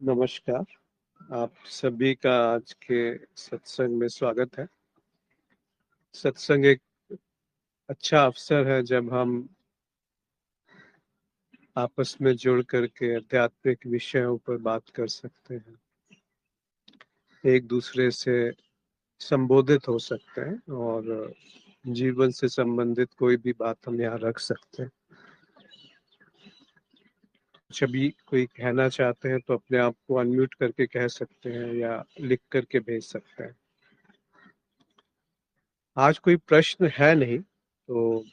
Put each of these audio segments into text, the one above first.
नमस्कार। आप सभी का आज के सत्संग में स्वागत है। सत्संग एक अच्छा अवसर है जब हम आपस में जुड़ करके आध्यात्मिक विषयों पर बात कर सकते हैं, एक दूसरे से संबोधित हो सकते हैं और जीवन से संबंधित कोई भी बात हम यहाँ रख सकते हैं। जब भी कोई कहना चाहते हैं तो अपने आप को अनम्यूट करके कह सकते हैं या लिख करके भेज सकते हैं। आज कोई प्रश्न है नहीं, तो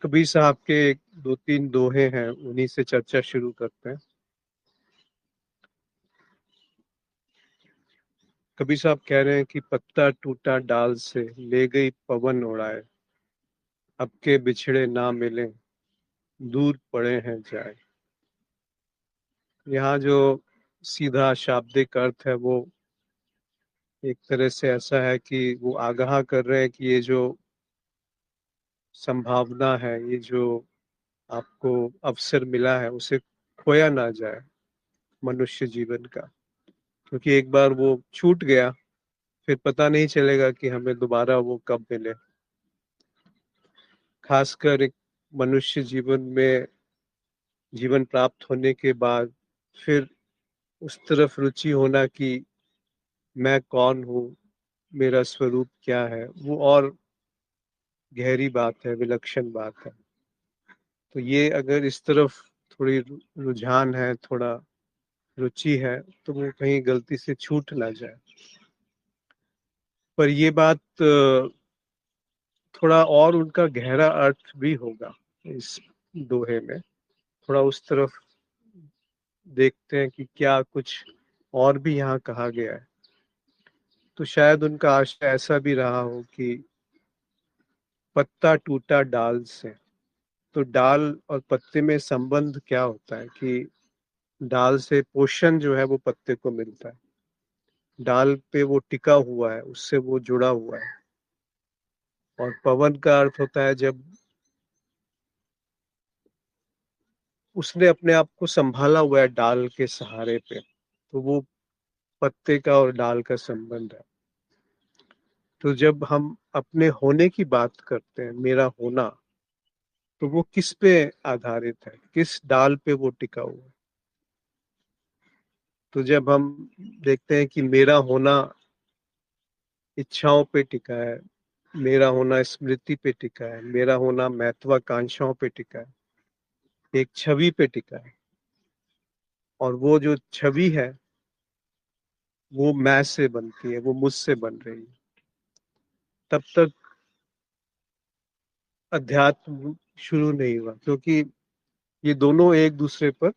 कबीर साहब के एक दो तीन दोहे हैं, उन्हीं से चर्चा शुरू करते हैं। कबीर साहब कह रहे हैं कि पत्ता टूटा डाल से ले गई पवन उड़ाए, अब के बिछड़े ना मिले दूर पड़े हैं जाए। यहाँ जो सीधा शाब्दिक अर्थ है वो एक तरह से ऐसा है कि वो आगाह कर रहे हैं कि ये जो संभावना है, ये जो आपको अवसर मिला है, उसे खोया ना जाए मनुष्य जीवन का, क्योंकि एक बार वो छूट गया फिर पता नहीं चलेगा कि हमें दोबारा वो कब मिले। खासकर एक मनुष्य जीवन में जीवन प्राप्त होने के बाद फिर उस तरफ रुचि होना कि मैं कौन हूँ, मेरा स्वरूप क्या है, वो और गहरी बात है, विलक्षण बात है। तो ये अगर इस तरफ थोड़ी रुझान है, थोड़ा रुचि है, तो वो कहीं गलती से छूट ना जाए। पर ये बात थोड़ा और उनका गहरा अर्थ भी होगा इस दोहे में। थोड़ा उस तरफ देखते हैं कि क्या कुछ और भी यहाँ कहा गया है। तो शायद उनका आशय ऐसा भी रहा हो कि पत्ता टूटा डाल से, तो डाल और पत्ते में संबंध क्या होता है कि डाल से पोषण जो है वो पत्ते को मिलता है, डाल पे वो टिका हुआ है, उससे वो जुड़ा हुआ है। और पवन का अर्थ होता है जब उसने अपने आप को संभाला हुआ है डाल के सहारे पे, तो वो पत्ते का और डाल का संबंध है। तो जब हम अपने होने की बात करते हैं, मेरा होना, तो वो किस पे आधारित है, किस डाल पे वो टिका हुआ है। तो जब हम देखते हैं कि मेरा होना इच्छाओं पे टिका है, मेरा होना स्मृति पे टिका है, मेरा होना महत्वाकांक्षाओं पे टिका है, एक छवि पे टिका है, और वो जो छवि है वो मैं से बनती है, वो मुझसे बन रही है, तब तक अध्यात्म शुरू नहीं हुआ, क्योंकि ये दोनों एक दूसरे पर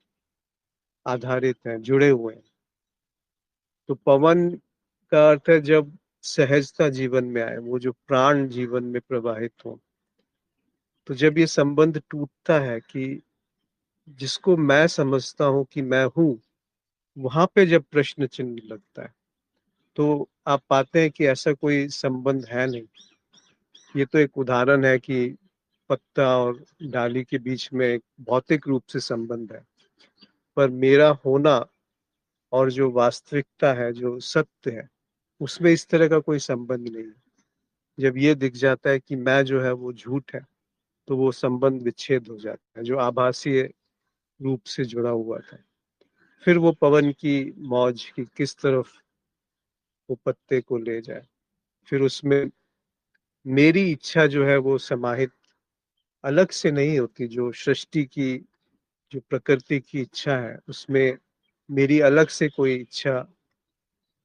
आधारित हैं, जुड़े हुए हैं। तो पवन का अर्थ है जब सहजता जीवन में आए, वो जो प्राण जीवन में प्रवाहित हो। तो जब ये संबंध टूटता है कि जिसको मैं समझता हूं कि मैं हूं, वहां पे जब प्रश्न चिन्ह लगता है, तो आप पाते हैं कि ऐसा कोई संबंध है नहीं। ये तो एक उदाहरण है कि पत्ता और डाली के बीच में एक भौतिक रूप से संबंध है, पर मेरा होना और जो वास्तविकता है, जो सत्य है, उसमें इस तरह का कोई संबंध नहीं है। जब ये दिख जाता है कि मैं जो है वो झूठ है, तो वो संबंध विच्छेद हो जाता है जो आभासीय रूप से जुड़ा हुआ था। फिर वो पवन की मौज की किस तरफ वो पत्ते को ले जाए, फिर उसमें मेरी इच्छा जो है वो समाहित अलग से नहीं होती। जो सृष्टि की, जो प्रकृति की इच्छा है, उसमें मेरी अलग से कोई इच्छा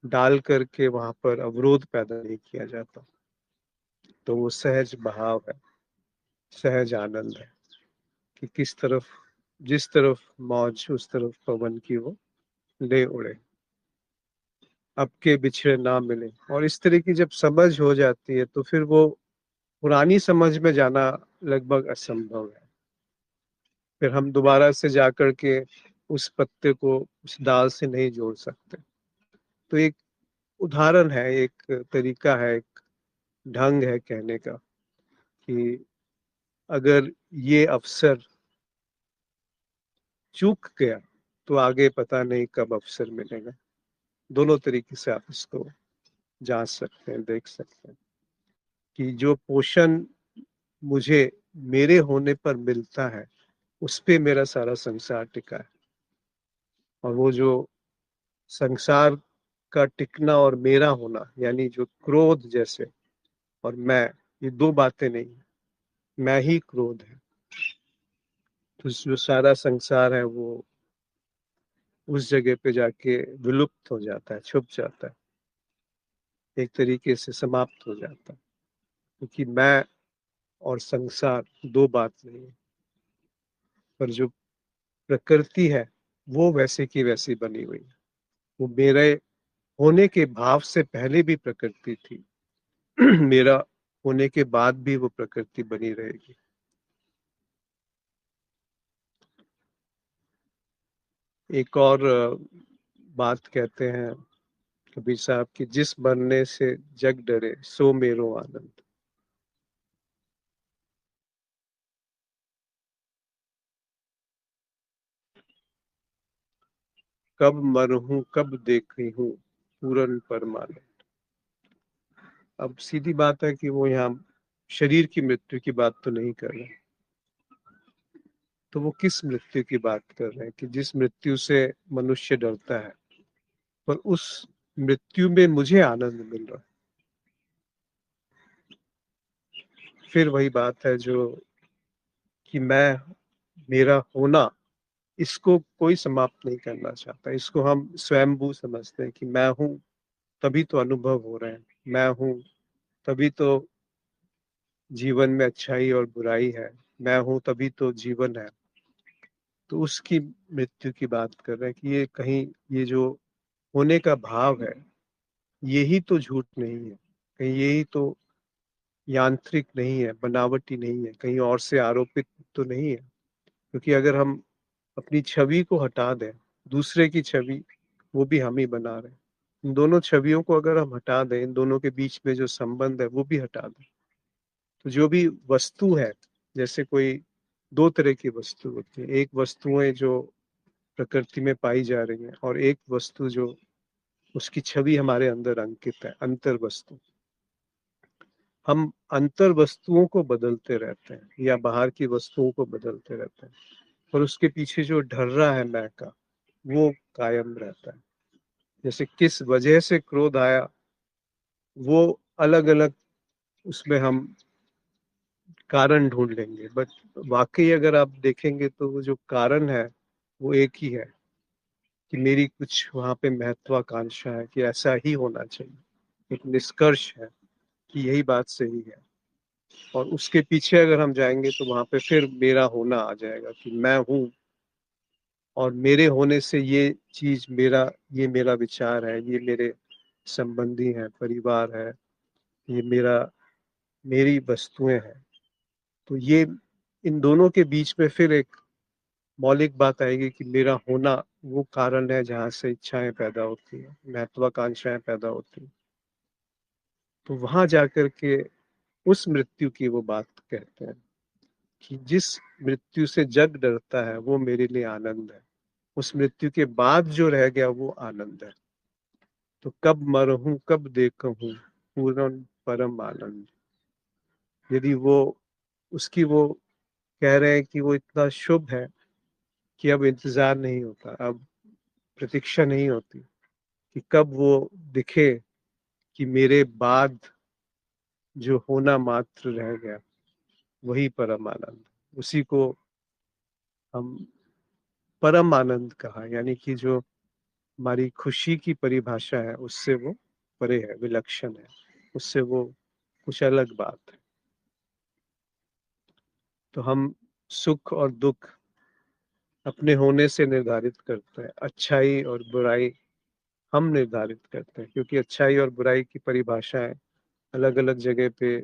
डाल करके वहां पर अवरोध पैदा नहीं किया जाता। तो वो सहज बहाव है, सहज आनंद है कि किस तरफ, जिस तरफ मौज उस तरफ पवन की वो ले उड़े, अब के बिछड़े ना मिले। और इस तरह की जब समझ हो जाती है तो फिर वो पुरानी समझ में जाना लगभग असंभव है। फिर हम दोबारा से जाकर के उस पत्ते को उस डाल से नहीं जोड़ सकते। तो एक उदाहरण है, एक तरीका है, एक ढंग है कहने का कि अगर ये अवसर चूक गया तो आगे पता नहीं कब अवसर मिलेगा। दोनों तरीके से आप इसको जांच सकते हैं, देख सकते हैं कि जो पोषण मुझे मेरे होने पर मिलता है उस पे मेरा सारा संसार टिका है, और वो जो संसार का टिकना और मेरा होना, यानी जो क्रोध जैसे और मैं, ये दो बातें नहीं है, मैं ही क्रोध है। तो जो सारा संसार है वो उस जगह पे जाके विलुप्त हो जाता है, छुप जाता है, एक तरीके से समाप्त हो जाता है, क्योंकि मैं और संसार दो बात नहीं है। पर जो प्रकृति है वो वैसे की वैसी बनी हुई है, वो मेरे होने के भाव से पहले भी प्रकृति थी मेरा होने के बाद भी वो प्रकृति बनी रहेगी। एक और बात कहते हैं कबीर साहब की, जिस मरने से जग डरे सो मेरो आनंद। कब मरहूं कब देखी हूँ पूरन परमानंद। अब सीधी बात है कि वो यहाँ शरीर की मृत्यु की बात तो नहीं कर रहे, तो वो किस मृत्यु की बात कर रहे हैं कि जिस मृत्यु से मनुष्य डरता है, पर उस मृत्यु में मुझे आनंद मिल रहा है। फिर वही बात है जो कि मैं, मेरा होना, इसको कोई समाप्त नहीं करना चाहता। इसको हम स्वयंभू समझते हैं कि मैं हूं तभी तो अनुभव हो रहे हैं, मैं हूं तभी तो जीवन में अच्छाई और बुराई है, मैं हूं तभी तो जीवन है। तो उसकी मृत्यु की बात कर रहे हैं कि ये कहीं, ये जो होने का भाव है, यही तो झूठ नहीं है, कहीं यही तो यांत्रिक नहीं है, बनावटी नहीं है, कहीं और से आरोपित तो नहीं है। क्योंकि अगर हम अपनी छवि को हटा दें, दूसरे की छवि, वो भी हम ही बना रहे हैं, इन दोनों छवियों को अगर हम हटा दें, इन दोनों के बीच में जो संबंध है वो भी हटा दें, तो जो भी वस्तु है, जैसे कोई दो तरह की वस्तु होती है, एक वस्तुएं जो प्रकृति में पाई जा रही हैं और एक वस्तु जो उसकी छवि हमारे अंदर अंकित है, अंतर वस्तु। हम अंतर वस्तुओं को बदलते रहते हैं या बाहर की वस्तुओं को बदलते रहते हैं, पर उसके पीछे जो ढर्रा है मैं का, वो कायम रहता है। जैसे किस वजह से क्रोध आया, वो अलग अलग उसमें हम कारण ढूंढ लेंगे, बट वाकई अगर आप देखेंगे तो वो जो कारण है वो एक ही है, कि मेरी कुछ वहां पे महत्वाकांक्षा है कि ऐसा ही होना चाहिए, एक निष्कर्ष है कि यही बात सही है। और उसके पीछे अगर हम जाएंगे तो वहां पे फिर मेरा होना आ जाएगा कि मैं हूं, और मेरे होने से ये चीज मेरा, ये मेरा विचार है, ये मेरे संबंधी हैं, परिवार है, ये मेरा, मेरी वस्तुएं हैं। तो ये इन दोनों के बीच में फिर एक मौलिक बात आएगी कि मेरा होना वो कारण है जहाँ से इच्छाएं पैदा होती हैं, महत्वाकांक्षाएं पैदा होती हैं। तो वहां जाकर के उस मृत्यु की वो बात कहते हैं कि जिस मृत्यु से जग डरता है वो मेरे लिए आनंद है, उस मृत्यु के बाद जो रह गया वो आनंद है। तो कब मरहूं कब देखूं पूर्ण परम आनंद। यदि वो उसकी वो कह रहे हैं कि वो इतना शुभ है कि अब इंतजार नहीं होता, अब प्रतीक्षा नहीं होती कि कब वो दिखे, कि मेरे बाद जो होना मात्र रह गया वही परम आनंद। उसी को हम परम आनंद कहा, यानी कि जो हमारी खुशी की परिभाषा है उससे वो परे है, विलक्षण है, उससे वो कुछ अलग बात है। तो हम सुख और दुख अपने होने से निर्धारित करते हैं, अच्छाई और बुराई हम निर्धारित करते हैं, क्योंकि अच्छाई और बुराई की परिभाषाएं अलग अलग जगह पे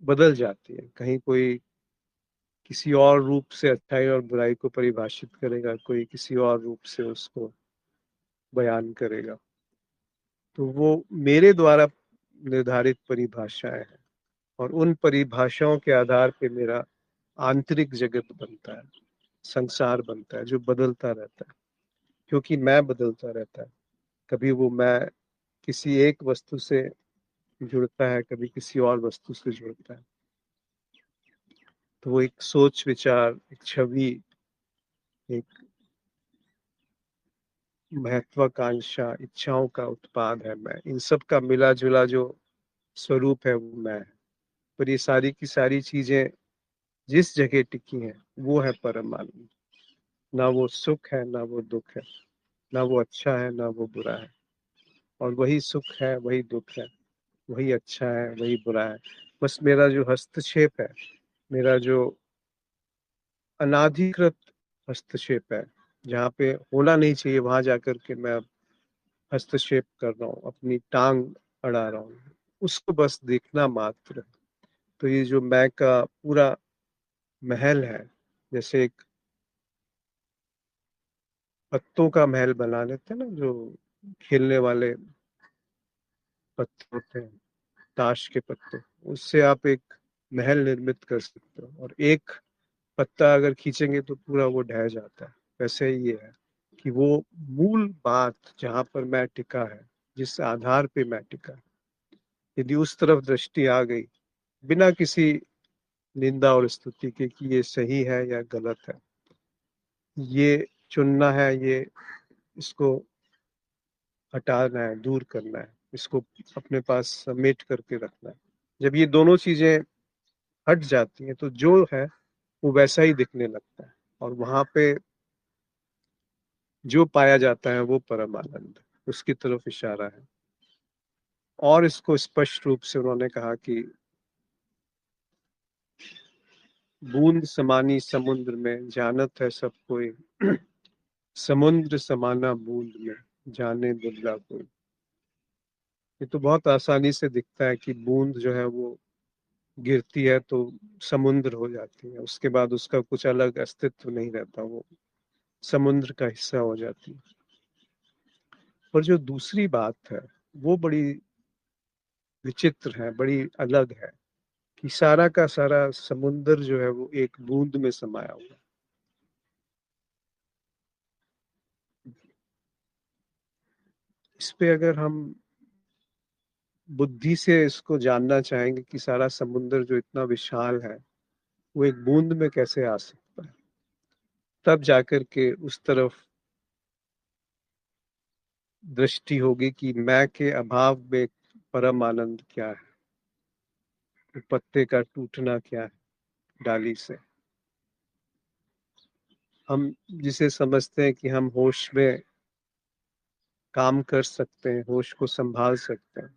बदल जाती है। कहीं कोई किसी और रूप से अच्छाई और बुराई को परिभाषित करेगा, कोई किसी और रूप से उसको बयान करेगा। तो वो मेरे द्वारा निर्धारित परिभाषाएं हैं, और उन परिभाषाओं के आधार पे मेरा आंतरिक जगत बनता है। संसार बनता है जो बदलता रहता है, क्योंकि मैं बदलता रहता है। कभी वो मैं किसी एक वस्तु से जुड़ता है, कभी किसी और वस्तु से जुड़ता है। तो वो एक सोच विचार, एक छवि, एक महत्वाकांक्षा, इच्छाओं का उत्पाद है मैं। इन सब का मिला जुला जो स्वरूप है वो मैं है। पर ये सारी की सारी चीजें जिस जगह टिकी हैं वो है परम आनंद। ना वो सुख है, ना वो दुख है, ना वो अच्छा है, ना वो बुरा है। और वही सुख है, वही दुख है, वही अच्छा है, वही बुरा है। बस मेरा जो हस्तक्षेप है, मेरा जो अनाधिकृत हस्तक्षेप है, जहाँ पे होना नहीं चाहिए वहां जाकर के मैं हस्तक्षेप कर रहा हूँ, अपनी टांग अड़ा रहा हूँ, उसको बस देखना मात्र। तो ये जो मैं का पूरा महल है, जैसे एक पत्तों का महल बना लेते हैं ना, जो खेलने वाले पत्ते होते हैं, ताश के पत्ते, उससे आप एक महल निर्मित कर सकते हो। और एक पत्ता अगर खींचेंगे तो पूरा वो ढह जाता है। वैसे ही ये है कि वो मूल बात जहाँ पर मैं टिका है, जिस आधार पे मैं टिका, यदि उस तरफ दृष्टि आ गई बिना किसी निंदा और स्तुति के कि ये सही है या गलत है, ये चुनना है, ये इसको हटाना है, दूर करना है, इसको अपने पास समेट करके रखना है, जब ये दोनों चीजें हट जाती हैं तो जो है वो वैसा ही दिखने लगता है। और वहां पे जो पाया जाता है वो परम आनंद, उसकी तरफ इशारा है। और इसको स्पष्ट रूप से उन्होंने कहा कि बूंद समानी समुद्र में जानत है सब कोई, समुद्र समाना बूंद में जाने दुल्ला कोई। ये तो बहुत आसानी से दिखता है कि बूंद जो है वो गिरती है तो समुद्र हो जाती है, उसके बाद उसका कुछ अलग अस्तित्व नहीं रहता, वो समुद्र का हिस्सा हो जाती है। पर जो दूसरी बात है वो बड़ी विचित्र है, बड़ी अलग है, कि सारा का सारा समुद्र जो है वो एक बूंद में समाया हुआ है। इस पे अगर हम बुद्धि से इसको जानना चाहेंगे कि सारा समुद्र जो इतना विशाल है वो एक बूंद में कैसे आ सकता है, तब जाकर के उस तरफ दृष्टि होगी कि मैं के अभाव में परम आनंद क्या है, पत्ते का टूटना क्या है डाली से। हम जिसे समझते हैं कि हम होश में काम कर सकते हैं, होश को संभाल सकते हैं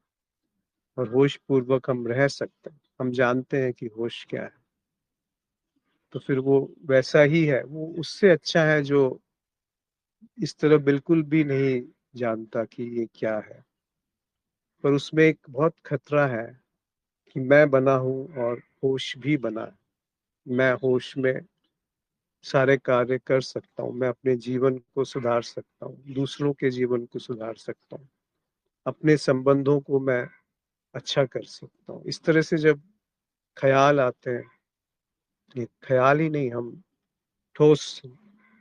और होश पूर्वक हम रह सकते हैं, हम जानते हैं कि होश क्या है, तो फिर वो वैसा ही है, वो उससे अच्छा है जो इस तरह बिल्कुल भी नहीं जानता कि ये क्या है। पर उसमें एक बहुत खतरा है कि मैं बना हूं और होश भी बना है। मैं होश में सारे कार्य कर सकता हूँ, मैं अपने जीवन को सुधार सकता हूँ, दूसरों के जीवन को सुधार सकता हूँ, अपने संबंधों को मैं अच्छा कर सकता हूँ। इस तरह से जब ख्याल आते हैं, ये ख्याल ही नहीं, हम ठोस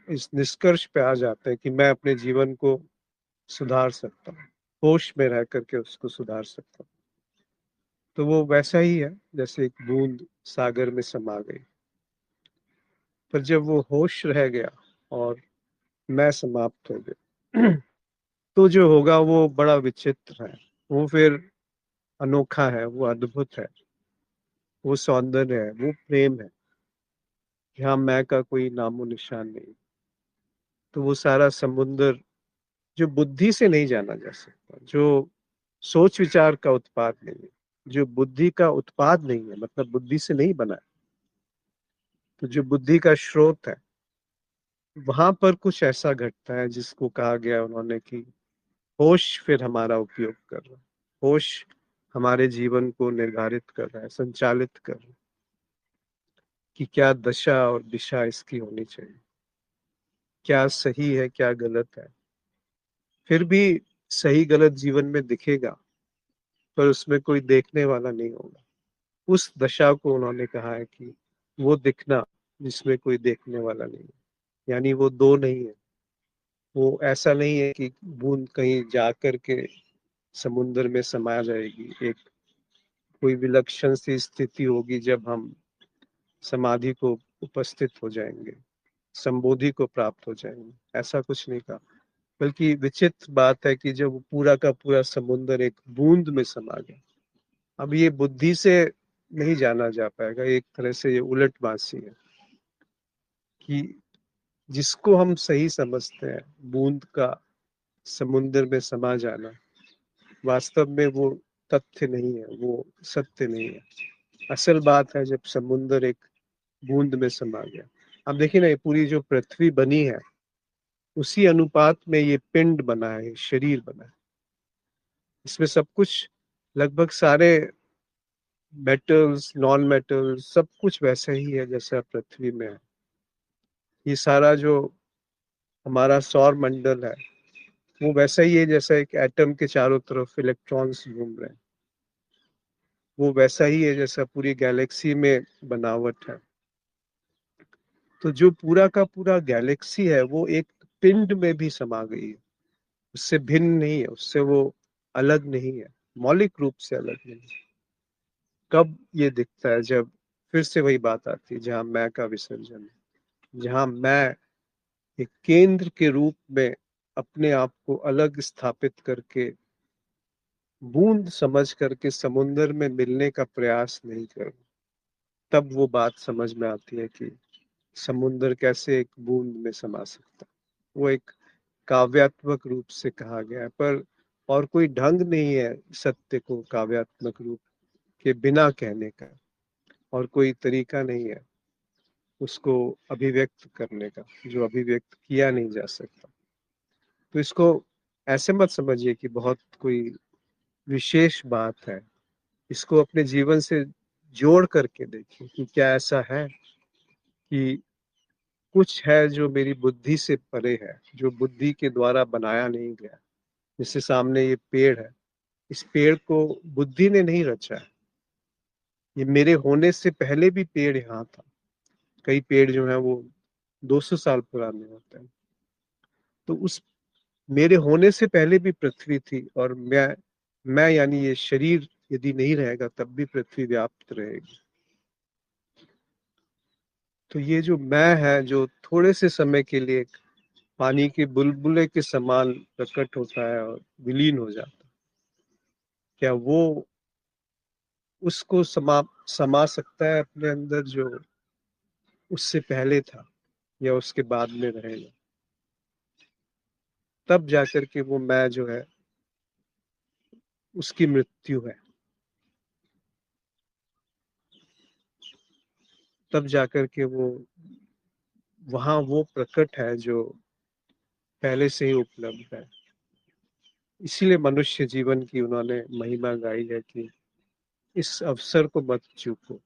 इस निष्कर्ष पे आ जाते हैं कि मैं अपने जीवन को सुधार सकता हूँ, होश में रह करके उसको सुधार सकता हूँ। तो वो वैसा ही है जैसे एक बूंद सागर में समा गई। पर जब वो होश रह गया और मैं समाप्त हो गया, तो जो होगा वो बड़ा विचित्र है, वो फिर अनोखा है, वो अद्भुत है, वो सौंदर्य है, वो प्रेम है। यहाँ मैं का कोई नामो निशान नहीं। तो वो सारा समुंदर जो बुद्धि से नहीं जाना जा सकता, जो सोच विचार का उत्पाद नहीं है, जो बुद्धि का उत्पाद नहीं है, मतलब बुद्धि से नहीं बना है, तो जो बुद्धि का स्रोत है, वहां पर कुछ ऐसा घटता है जिसको कहा गया उन्होंने कि होश फिर हमारा उपयोग कर रहा है, होश हमारे जीवन को निर्धारित कर रहा है, संचालित कर रहा है कि क्या दशा और दिशा इसकी होनी चाहिए, क्या सही है, क्या गलत है। फिर भी सही गलत जीवन में दिखेगा, पर उसमें कोई देखने वाला नहीं होगा। उस दशा को उन्होंने कहा है कि वो दिखना जिसमें कोई देखने वाला नहीं है। यानी वो दो नहीं है। वो ऐसा नहीं है कि बूंद कहीं जा करके समुद्र में समा जाएगी। एक कोई विलक्षण सी स्थिति होगी जब हम समाधि को उपस्थित हो जाएंगे, संबोधि को प्राप्त हो जाएंगे, ऐसा कुछ नहीं कहा। बल्कि विचित्र बात है कि जब वो पूरा का पूरा समुद्र एक बूंद में समा गया। अब ये बुद्धि से नहीं जाना जा पाएगा। एक तरह से ये उलट बांसी है कि जिसको हम सही समझते हैं, बूंद का समुद्र में समा जाना, वास्तव में वो तथ्य नहीं है, वो सत्य नहीं है। असल बात है जब समुद्र एक बूंद में समा गया। अब देखिए ना, ये पूरी जो पृथ्वी बनी है उसी अनुपात में ये पिंड बना है, शरीर बना है। इसमें सब कुछ, लगभग सारे मेटल्स, नॉन मेटल्स, सब कुछ वैसा ही है जैसा पृथ्वी में है। ये सारा जो हमारा सौर मंडल है वो वैसा ही है जैसा एक एटम के चारों तरफ इलेक्ट्रॉन्स घूम रहे हैं। वो वैसा ही है जैसा पूरी गैलेक्सी में बनावट है। तो जो पूरा का पूरा गैलेक्सी है वो एक पिंड में भी समा गई है। उससे भिन्न नहीं है, उससे वो अलग नहीं है, मौलिक रूप से अलग नहीं है। कब ये दिखता है? जब फिर से वही बात आती है जहां मैं का विसर्जन है, जहां मैं एक केंद्र के रूप में अपने आप को अलग स्थापित करके बूंद समझ करके समुन्द्र में मिलने का प्रयास नहीं करूं। तब वो बात समझ में आती है कि समुन्द्र कैसे एक बूंद में समा सकता। वो एक काव्यात्मक रूप से कहा गया है, पर और कोई ढंग नहीं है सत्य को काव्यात्मक रूप के बिना कहने का, और कोई तरीका नहीं है उसको अभिव्यक्त करने का जो अभिव्यक्त किया नहीं जा सकता। तो इसको ऐसे मत समझिए कि बहुत कोई विशेष बात है। इसको अपने जीवन से जोड़ करके देखिए कि क्या ऐसा है कि कुछ है जो मेरी बुद्धि से परे है, जो बुद्धि के द्वारा बनाया नहीं गया। जैसे सामने ये पेड़ है, इस पेड़ को बुद्धि ने नहीं रचा है। ये मेरे होने से पहले भी पेड़ यहाँ था। कई पेड़ जो है वो 200 साल पुराने होते हैं। तो उस मेरे होने से पहले भी पृथ्वी थी, और मैं यानी ये शरीर यदि नहीं रहेगा तब भी पृथ्वी व्याप्त रहेगी। तो ये जो मैं है, जो थोड़े से समय के लिए पानी के बुलबुले के समान प्रकट होता है और विलीन हो जाता है, क्या वो उसको समा सकता है अपने अंदर जो उससे पहले था या उसके बाद में रहेगा? तब जाकर के वो मैं जो है उसकी मृत्यु है। तब जाकर के वो वहां वो प्रकट है जो पहले से ही उपलब्ध है। इसीलिए मनुष्य जीवन की उन्होंने महिमा गाई है कि इस अवसर को मत चूको,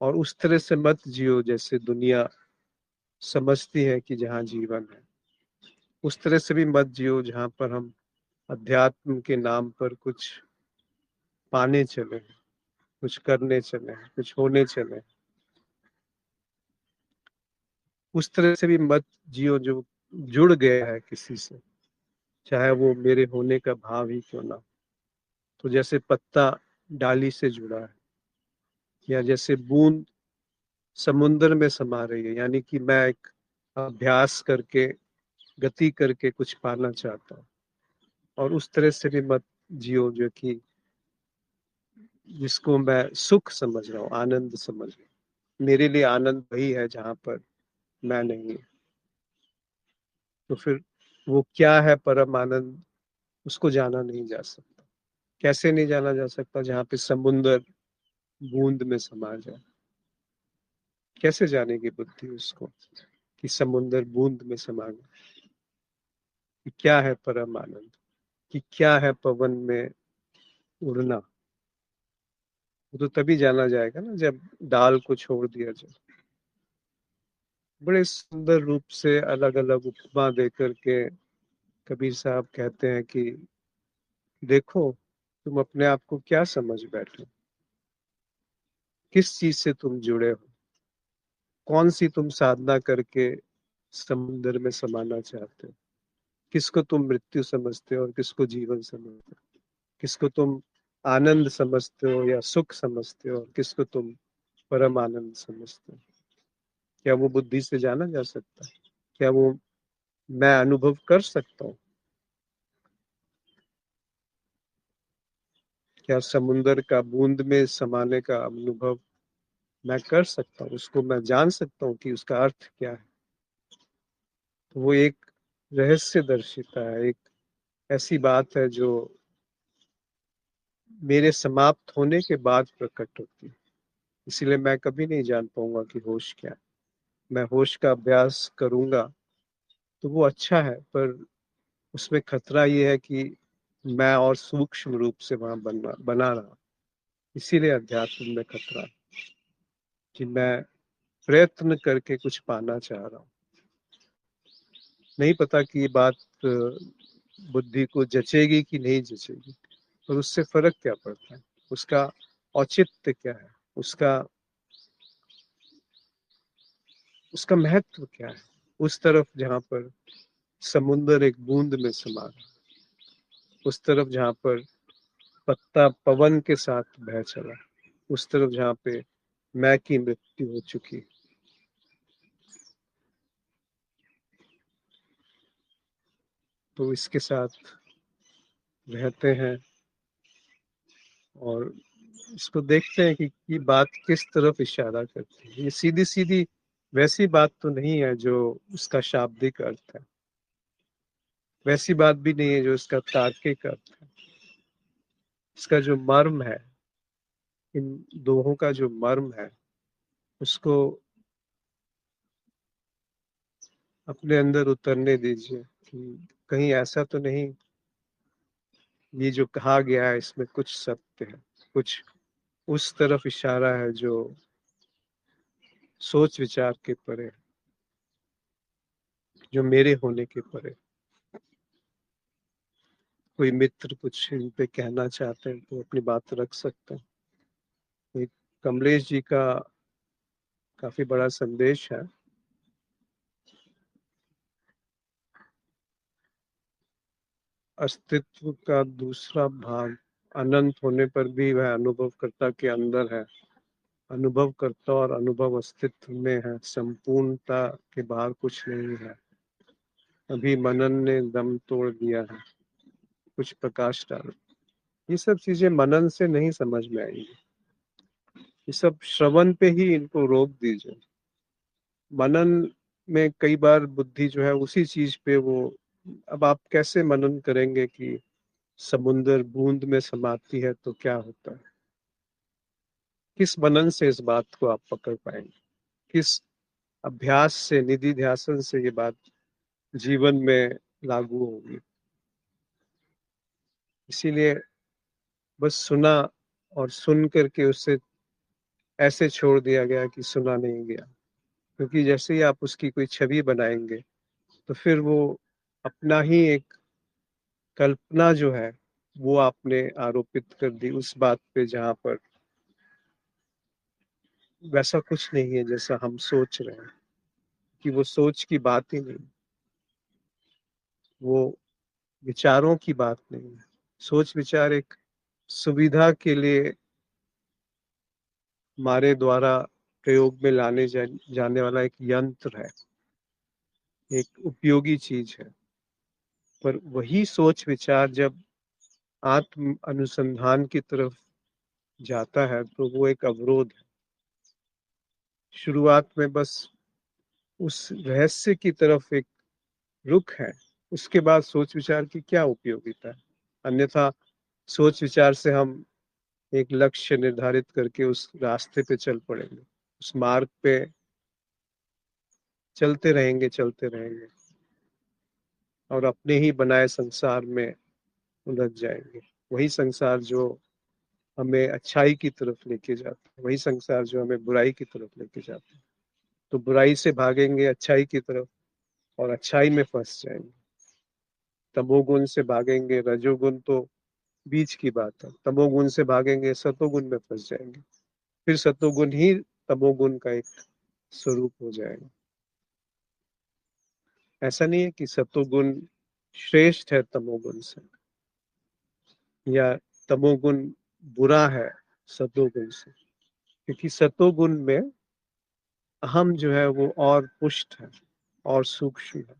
और उस तरह से मत जियो जैसे दुनिया समझती है कि जहाँ जीवन है। उस तरह से भी मत जियो जहाँ पर हम अध्यात्म के नाम पर कुछ पाने चले, कुछ करने चले, कुछ होने चले। उस तरह से भी मत जियो जो जुड़ गया है किसी से, चाहे वो मेरे होने का भाव ही क्यों ना। तो जैसे पत्ता डाली से जुड़ा है, या जैसे बूंद समुन्द्र में समा रही है, यानी कि मैं एक अभ्यास करके, गति करके कुछ पाना चाहता हूँ। और उस तरह से भी मत जियो जो कि जिसको मैं सुख समझ रहा हूँ, आनंद समझ रहा हूँ। मेरे लिए आनंद वही है जहाँ पर मैं नहीं। तो फिर वो क्या है परम आनंद, उसको जाना नहीं जा सकता। कैसे नहीं जाना जा सकता? जहाँ पे समुन्द्र बूंद में समा जाए। कैसे जानेगी बुद्धि उसको कि समुन्द्र बूंद में समा गया? कि क्या है परम आनंद, कि क्या है पवन में उड़ना? वो तो तभी जाना जाएगा ना जब डाल को छोड़ दिया जाए। बड़े सुंदर रूप से अलग अलग उपमा देकर के कबीर साहब कहते हैं कि देखो, तुम अपने आप को क्या समझ बैठे, किस चीज से तुम जुड़े हो। कौन सी तुम साधना करके समुद्र में समाना चाहते हो? किसको तुम मृत्यु समझते हो और किसको जीवन समझते हो? किसको तुम आनंद समझते हो या सुख समझते हो और किसको तुम परम आनंद समझते हो? क्या वो बुद्धि से जाना जा सकता है? क्या वो मैं अनुभव कर सकता हूँ? क्या समुंदर का बूंद में समाने का अनुभव मैं कर सकता हूँ? उसको मैं जान सकता हूँ कि उसका अर्थ क्या है? तो वो एक रहस्य दर्शिता है, एक ऐसी बात है जो मेरे समाप्त होने के बाद प्रकट होती है। इसीलिए मैं कभी नहीं जान पाऊंगा कि होश क्या है। मैं होश का अभ्यास करूंगा तो वो अच्छा है, पर उसमें खतरा ये है कि मैं और सूक्ष्म रूप से वहां बना रहा। इसीलिए अध्यात्म में खतरा है कि मैं प्रयत्न करके कुछ पाना चाह रहा हूँ। नहीं पता कि ये बात बुद्धि को जचेगी कि नहीं जचेगी, पर उससे फर्क क्या पड़ता है? उसका औचित्य क्या है? उसका उसका महत्व क्या है? उस तरफ जहां पर समुंदर एक बूंद में समा रहा, उस तरफ जहां पर पत्ता पवन के साथ बह चला, उस तरफ जहां पे मैं की मृत्यु हो चुकी। तो इसके साथ रहते हैं और इसको देखते हैं कि ये बात किस तरफ इशारा करती है। ये सीधी सीधी वैसी बात तो नहीं है जो उसका शाब्दिक अर्थ है, वैसी बात भी नहीं है जो इसका तार्किक अर्थ है। इसका जो मर्म है, इन दोहों का जो मर्म है, उसको अपने अंदर उतरने दीजिए कि कहीं ऐसा तो नहीं ये जो कहा गया है इसमें कुछ सत्य है, कुछ उस तरफ इशारा है जो सोच विचार के परे, जो मेरे होने के परे। कोई मित्र कुछ इन पे कहना चाहते हैं तो अपनी बात रख सकते हैं। एक कमलेश जी का काफी बड़ा संदेश है। अस्तित्व का दूसरा भाग अनंत होने पर भी वह अनुभवकर्ता के अंदर है। अनुभवकर्ता और अनुभव अस्तित्व में है, संपूर्णता के बाहर कुछ नहीं है। अभी मनन ने दम तोड़ दिया है, कुछ प्रकाश डालो। ये सब चीजें मनन से नहीं समझ में आएंगी, ये सब श्रवण पे ही इनको रोक दीजिए। मनन में कई बार बुद्धि जो है उसी चीज पे वो, अब आप कैसे मनन करेंगे कि समुंदर बूंद में समाती है तो क्या होता है? किस मनन से इस बात को आप पकड़ पाएंगे? किस अभ्यास से, निधि ध्यासन से ये बात जीवन में लागू होगी? इसीलिए बस सुना और सुन करके उससे ऐसे छोड़ दिया गया कि सुना नहीं गया। क्योंकि जैसे ही आप उसकी कोई छवि बनाएंगे तो फिर वो अपना ही एक कल्पना जो है वो आपने आरोपित कर दी उस बात पे जहां पर वैसा कुछ नहीं है जैसा हम सोच रहे हैं। कि वो सोच की बात ही नहीं, वो विचारों की बात नहीं है। सोच विचार एक सुविधा के लिए हमारे द्वारा प्रयोग में जाने वाला एक यंत्र है, एक उपयोगी चीज है। पर वही सोच विचार जब आत्म अनुसंधान की तरफ जाता है तो वो एक अवरोध है। शुरुआत में बस उस रहस्य की तरफ एक रुख है, उसके बाद सोच विचार की क्या उपयोगिता है? अन्यथा सोच विचार से हम एक लक्ष्य निर्धारित करके उस रास्ते पे चल पड़ेंगे, उस मार्ग पे चलते रहेंगे और अपने ही बनाए संसार में उलझ जाएंगे। वही संसार जो हमें अच्छाई की तरफ लेके जाता है, वही संसार जो हमें बुराई की तरफ लेके जाता है। तो बुराई से भागेंगे अच्छाई की तरफ और अच्छाई में फंस जाएंगे। तमोगुण से भागेंगे, रजोगुण तो बीच की बात है, तमोगुण से भागेंगे सतोगुण में फंस जाएंगे। फिर सतोगुण ही तमोगुण का एक स्वरूप हो जाएगा। ऐसा नहीं है कि सतोगुण श्रेष्ठ है तमोगुण से, या तमोगुण बुरा है सतोगुण से, क्योंकि सतोगुण में अहम जो है वो और पुष्ट है, और सूक्ष्म है,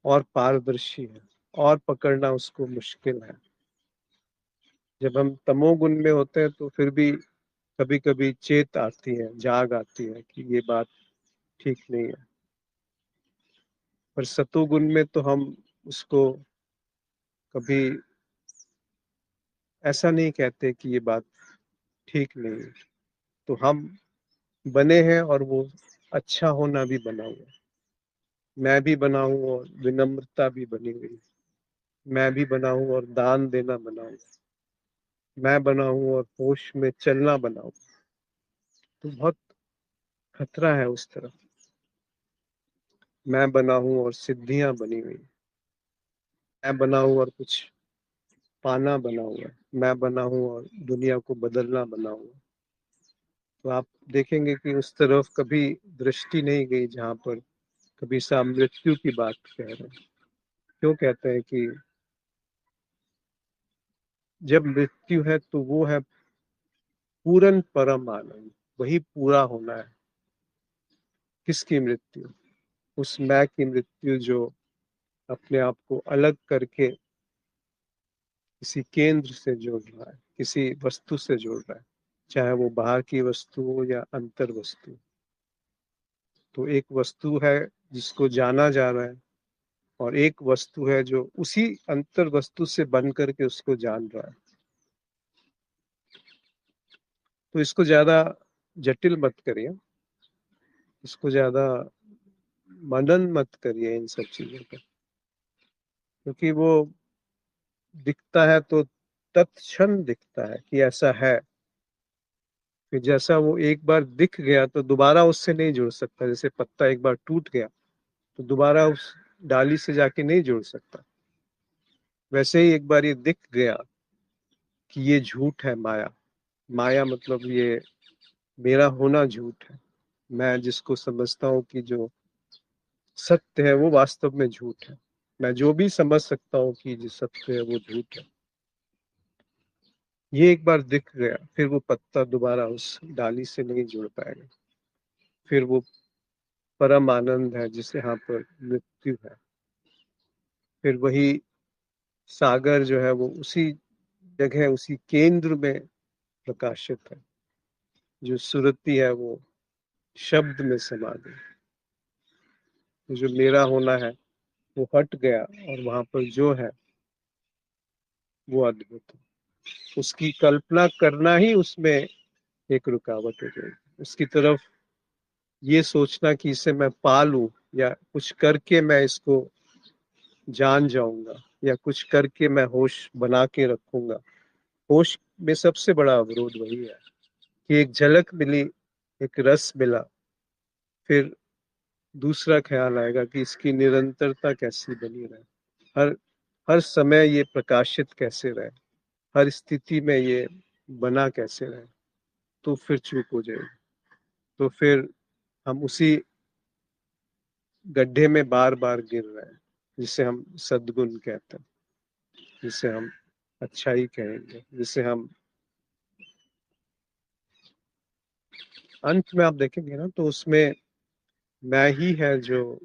और पारदर्शी है, और पकड़ना उसको मुश्किल है। जब हम तमोगुण में होते हैं तो फिर भी कभी कभी चेत आती है, जाग आती है कि ये बात ठीक नहीं है। पर सतोगुण में तो हम उसको कभी ऐसा नहीं कहते कि ये बात ठीक नहीं है। तो हम बने हैं और वो अच्छा होना भी बना हुआ है। मैं भी बना हूं और विनम्रता भी बनी हुई है। मैं भी बना हूं और दान देना बना हूं। मैं बना हूं और होश में चलना बना हूं। तो बहुत खतरा है उस तरफ। मैं बना हूं और सिद्धियां बनी हुई। मैं बना हूं और कुछ पाना बना हुआ है। मैं बना हूं और दुनिया को बदलना बना हुआ। तो आप देखेंगे कि उस तरफ कभी दृष्टि नहीं गई जहां पर कभी सा मृत्यु की बात कह रहे हैं। क्यों कहते हैं कि जब मृत्यु है तो वो है पूर्ण परम आनंद, वही पूरा होना है। किसकी मृत्यु? उस मैं की मृत्यु जो अपने आप को अलग करके किसी केंद्र से जोड़ रहा है, किसी वस्तु से जोड़ रहा है, चाहे वो बाहर की वस्तु हो या अंतर वस्तु। तो एक वस्तु है जिसको जाना जा रहा है, और एक वस्तु है जो उसी अंतर वस्तु से बन करके उसको जान रहा है। तो इसको ज्यादा जटिल मत करिए, इसको ज्यादा मनन मत करिए इन सब चीजों पर, क्योंकि वो दिखता है तो तत्क्षण दिखता है कि ऐसा है। फिर जैसा वो एक बार दिख गया तो दोबारा उससे नहीं जुड़ सकता। जैसे पत्ता एक बार टूट गया तो दोबारा उस डाली से जाके नहीं जुड़ सकता। वैसे ही एक बार ये दिख गया कि ये झूठ है, माया। माया मतलब ये मेरा होना झूठ है। मैं जिसको समझता हूँ कि जो सत्य है वो वास्तव में झूठ है। मैं जो भी समझ सकता हूँ कि जो सत्य है वो झूठ है, ये एक बार दिख गया, फिर वो पत्ता दोबारा उस डाली से नहीं जुड़ पाएगा। फिर वो परम आनंद है जिसे यहाँ पर मृत्यु है। फिर वही सागर जो है वो उसी जगह, उसी केंद्र में प्रकाशित है। जो सुरति है वो शब्द में समा गई। जो मेरा होना है वो हट गया, और वहां पर जो है वो अद्भुत है। उसकी कल्पना करना ही उसमें एक रुकावट हो जाएगी। उसकी तरफ ये सोचना कि इसे मैं पा लूं, या कुछ करके मैं इसको जान जाऊंगा, या कुछ करके मैं होश बना के रखूंगा। होश में सबसे बड़ा अवरोध वही है कि एक झलक मिली, एक रस मिला, फिर दूसरा ख्याल आएगा कि इसकी निरंतरता कैसी बनी रहे, हर हर समय ये प्रकाशित कैसे रहे, हर स्थिति में ये बना कैसे रहे। तो फिर चूक हो जाएगी। तो फिर हम उसी गड्ढे में बार बार गिर रहे हैं, जिसे हम सद्गुण कहते हैं, जिसे हम अच्छाई कहेंगे, जिसे हम अंत में आप देखेंगे ना तो उसमें मैं ही है। जो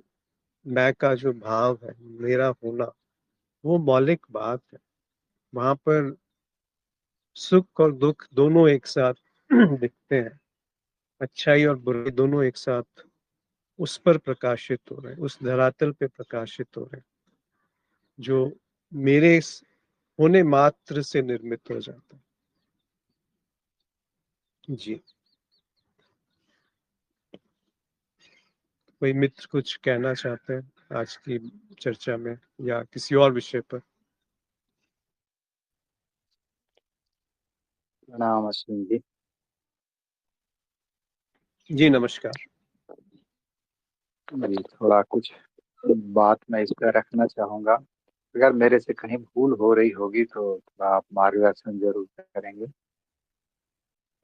मैं का जो भाव है, मेरा होना, वो मौलिक बात है। वहां पर सुख और दुख दोनों एक साथ दिखते हैं। अच्छाई और बुराई दोनों एक साथ उस पर प्रकाशित हो रहे हैं, उस धरातल पे प्रकाशित हो रहे हैं, जो मेरे होने मात्र से निर्मित हो जाता है। जी। कोई मित्र कुछ कहना चाहते हैं आज की चर्चा में या किसी और विषय पर? प्रणाम अश्विन जी। जी नमस्कार। जी, थोड़ा कुछ बात मैं इस पर रखना चाहूंगा। अगर मेरे से कहीं भूल हो रही होगी तो थोड़ा आप मार्गदर्शन जरूर करेंगे।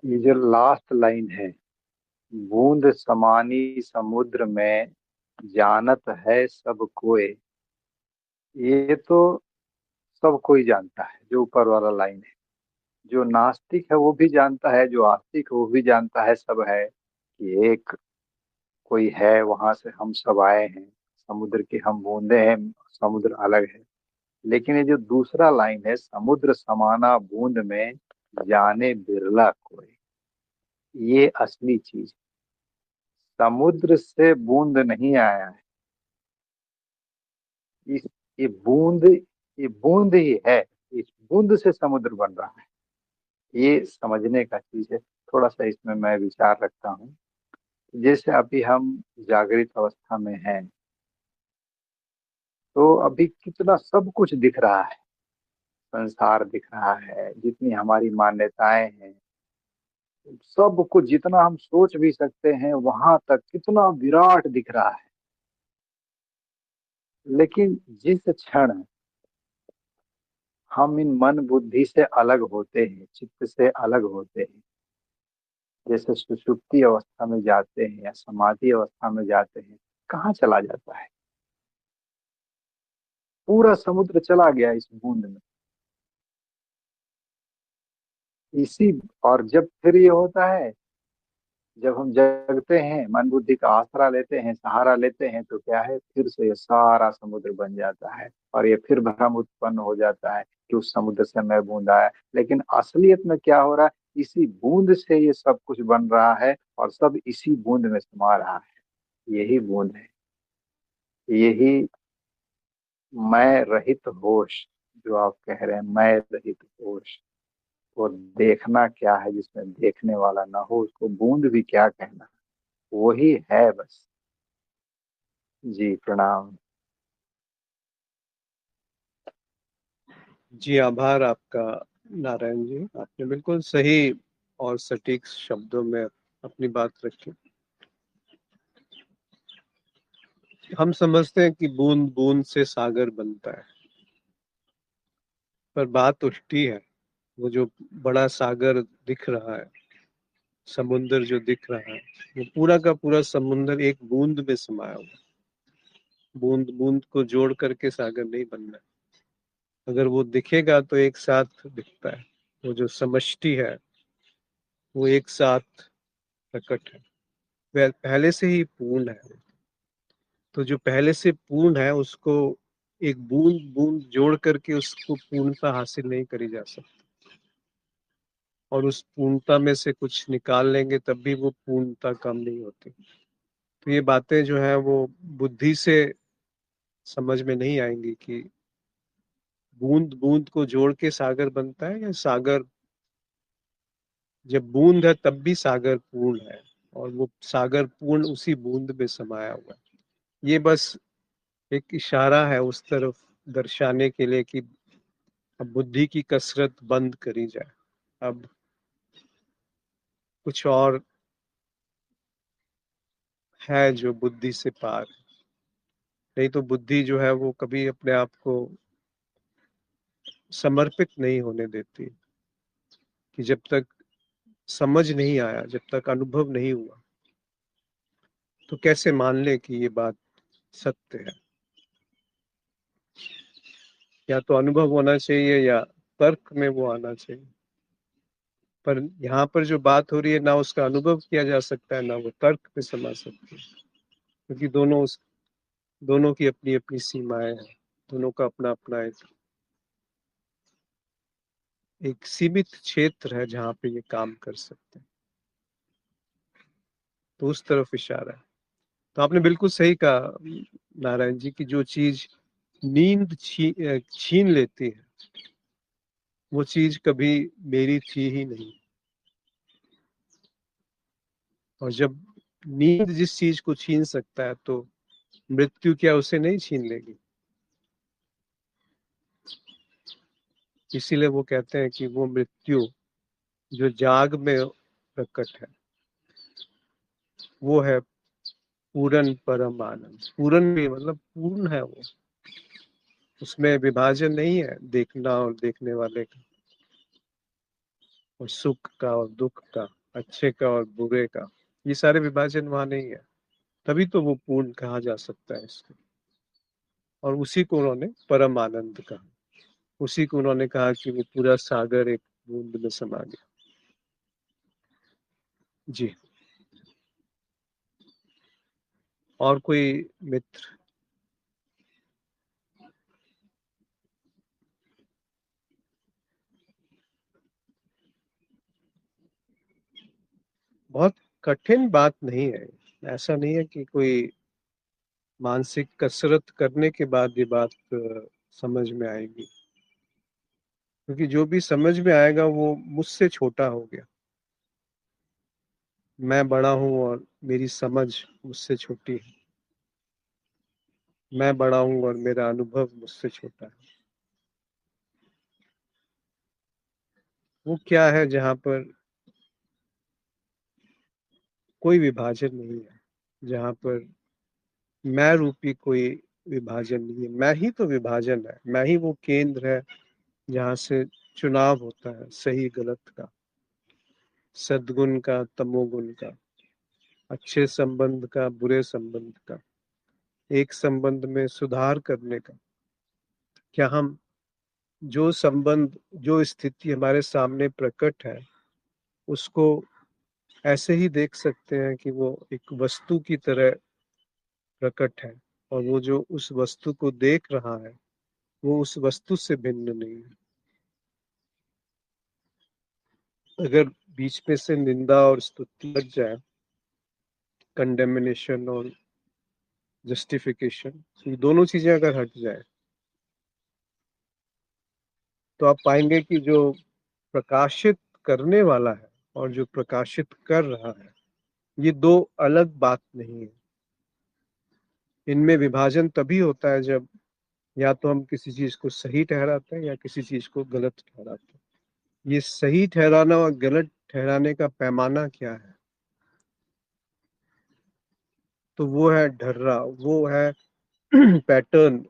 ये जो लास्ट लाइन है, बूंद समानी समुद्र में, जानत है सब कोय। ये तो सब कोई जानता है, जो ऊपर वाला लाइन है। जो नास्तिक है वो भी जानता है, जो आस्तिक है वो भी जानता है, सब है कि एक कोई है, वहां से हम सब आए हैं, समुद्र की हम बूंदे हैं, समुद्र अलग है। लेकिन ये जो दूसरा लाइन है, समुद्र समाना बूंद में, जाने बिरला कोई, ये असली चीज। समुद्र से बूंद नहीं आया है। इस ये बूंद, ये बूंद ही है। इस बूंद से समुद्र बन रहा है। ये समझने का चीज है। थोड़ा सा इसमें मैं विचार रखता हूँ। जैसे अभी हम जागृत अवस्था में हैं, तो अभी कितना सब कुछ दिख रहा है। संसार दिख रहा है, जितनी हमारी मान्यताएं हैं, सब कुछ जितना हम सोच भी सकते हैं, वहां तक कितना विराट दिख रहा है। लेकिन जिस क्षण हम इन मन बुद्धि से अलग होते हैं, चित्त से अलग होते हैं, जैसे सुषुप्ति अवस्था में जाते हैं या समाधि अवस्था में जाते हैं, कहाँ चला जाता है? पूरा समुद्र चला गया इस बूंद में। इसी और जब फिर ये होता है, जब हम जगते हैं, मन बुद्धि का आसरा लेते हैं, सहारा लेते हैं, तो क्या है, फिर से ये सारा समुद्र बन जाता है। और ये फिर भ्रम उत्पन्न हो जाता है कि उस समुद्र से मैं बूंद आया। लेकिन असलियत में क्या हो रहा है, इसी बूंद से ये सब कुछ बन रहा है, और सब इसी बूंद में समा रहा है। यही बूंद है। यही मैं रहित होश, जो आप कह रहे हैं, मैं रहित होश। और देखना क्या है जिसमें देखने वाला ना हो, उसको बूंद भी क्या कहना। वही है बस। जी प्रणाम। जी आभार आपका नारायण जी, आपने बिल्कुल सही और सटीक शब्दों में अपनी बात रखी। हम समझते हैं कि बूंद बूंद से सागर बनता है, पर बात उल्टी है। वो जो बड़ा सागर दिख रहा है, समुंदर जो दिख रहा है, वो पूरा का पूरा समुंदर एक बूंद में समाया हुआ है। बूंद बूंद को जोड़ करके सागर नहीं बनना है। अगर वो दिखेगा तो एक साथ दिखता है। वो जो समष्टि है वो एक साथ प्रकट है, वह पहले से ही पूर्ण है। तो जो पहले से पूर्ण है उसको एक बूंद बूंद जोड़ करके उसको पूर्णता हासिल नहीं करी जा सकती। और उस पूर्णता में से कुछ निकाल लेंगे तब भी वो पूर्णता कम नहीं होती। तो ये बातें जो है वो बुद्धि से समझ में नहीं आएंगी कि बूंद बूंद को जोड़ के सागर बनता है, या सागर जब बूंद है तब भी सागर पूर्ण है, और वो सागर पूर्ण उसी बूंद में समाया हुआ है। ये बस एक इशारा है उस तरफ दर्शाने के लिए कि अब बुद्धि की कसरत बंद करी जाए। अब कुछ और है जो बुद्धि से पार है। नहीं तो बुद्धि जो है वो कभी अपने आप को समर्पित नहीं होने देती। कि जब तक समझ नहीं आया, जब तक अनुभव नहीं हुआ, तो कैसे मान ले कि ये बात सत्य है। या तो अनुभव होना चाहिए या तर्क में वो आना चाहिए। पर यहाँ पर जो बात हो रही है, ना उसका अनुभव किया जा सकता है, ना वो तर्क में समा सकती है। क्योंकि दोनों की अपनी अपनी सीमाएं हैं। दोनों का अपना अपना एक सीमित क्षेत्र है जहाँ पे ये काम कर सकते हैं। तो उस तरफ इशारा है। तो आपने बिल्कुल सही कहा नारायण जी की, जो चीज नींद छीन लेती है वो चीज कभी मेरी थी ही नहीं। और जब नींद जिस चीज को छीन सकता है, तो मृत्यु क्या उसे नहीं छीन लेगी? इसीलिए वो कहते हैं कि वो मृत्यु जो जाग में प्रकट है, वो है पूर्ण परम आनंद। पूर्ण भी मतलब पूर्ण है वो। उसमें विभाजन नहीं है देखना और देखने वाले का, और सुख का और दुख का, अच्छे का और बुरे का। ये सारे विभाजन वहां नहीं है, तभी तो वो पूर्ण कहा जा सकता है इसको। और उसी को उन्होंने परम आनंद कहा, उसी को उन्होंने कहा कि वो पूरा सागर एक बूंद में समा गया। जी। और कोई मित्र? बहुत कठिन बात नहीं है, ऐसा नहीं है कि कोई मानसिक कसरत करने के बाद ये बात समझ में आएगी, क्योंकि जो भी समझ में आएगा वो मुझसे छोटा हो गया। मैं बड़ा हूं और मेरी समझ मुझसे छोटी है, मैं बड़ा हूं और मेरा अनुभव मुझसे छोटा है। वो क्या है जहां पर कोई विभाजन नहीं है, जहां पर मैं रूपी कोई विभाजन नहीं है। मैं ही तो विभाजन है, मैं ही वो केंद्र है जहां से चुनाव होता है सही गलत का, सद्गुण का तमोगुण का, अच्छे संबंध का बुरे संबंध का, एक संबंध में सुधार करने का। क्या हम जो संबंध, जो स्थिति हमारे सामने प्रकट है, उसको ऐसे ही देख सकते हैं कि वो एक वस्तु की तरह प्रकट है, और वो जो उस वस्तु को देख रहा है वो उस वस्तु से भिन्न नहीं है। अगर बीच में से निंदा और स्तुति लग जाए, कंडेमिनेशन और जस्टिफिकेशन, ये दोनों चीजें अगर हट जाए, तो आप पाएंगे कि जो प्रकाशित करने वाला है और जो प्रकाशित कर रहा है, ये दो अलग बात नहीं है। इनमें विभाजन तभी होता है जब या तो हम किसी चीज को सही ठहराते हैं या किसी चीज को गलत ठहराते हैं। ये सही ठहराना और गलत ठहराने का पैमाना क्या है? तो वो है ढर्रा, वो है पैटर्न,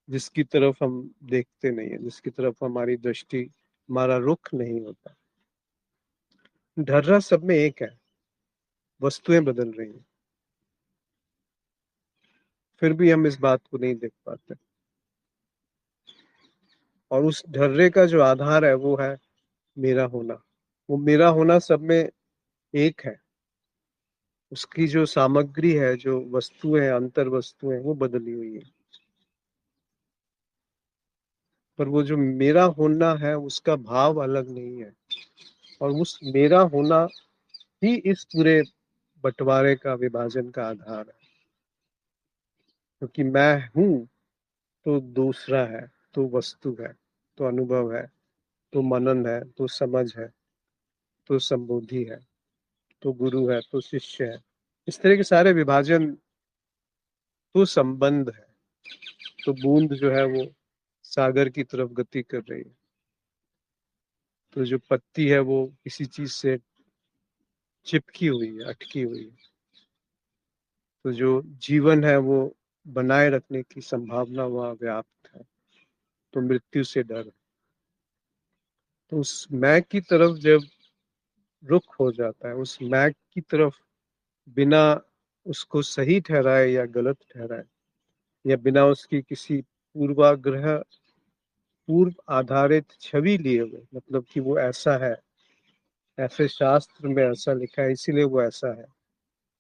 जिसकी तरफ हम देखते नहीं है, जिसकी तरफ हमारी दृष्टि, हमारा रुख नहीं होता। ढर्रा सब में एक है, वस्तुएं बदल रही हैं, फिर भी हम इस बात को नहीं देख पाते। और उस ढर्रे का जो आधार है वो है मेरा होना। वो मेरा होना सब में एक है, उसकी जो सामग्री है, जो वस्तुएं, अंतर वस्तुएं, वो बदली हुई है। पर वो जो मेरा होना है उसका भाव अलग नहीं है, और उस मेरा होना ही इस पूरे बंटवारे का, विभाजन का आधार है। क्योंकि मैं हूं तो दूसरा है, तो वस्तु है, तो अनुभव है, तो मनन है, तो समझ है, तो संबोधि है, तो गुरु है, तो शिष्य है। इस तरह के सारे विभाजन तो संबंध है। तो बूंद जो है वो सागर की तरफ गति कर रही है, तो जो पत्ती है वो किसी चीज से चिपकी हुई है, अटकी हुई है। तो जो जीवन है वो बनाए रखने की संभावना वहां व्याप्त है, तो मृत्यु से डर है। तो उस मैं की तरफ जब रुख हो जाता है, उस मैं की तरफ बिना उसको सही ठहराए या गलत ठहराए, या बिना उसकी किसी पूर्वाग्रह, पूर्व आधारित छवि लिए हुए, मतलब कि वो ऐसा है, ऐसे शास्त्र में ऐसा लिखा है इसीलिए वो ऐसा है,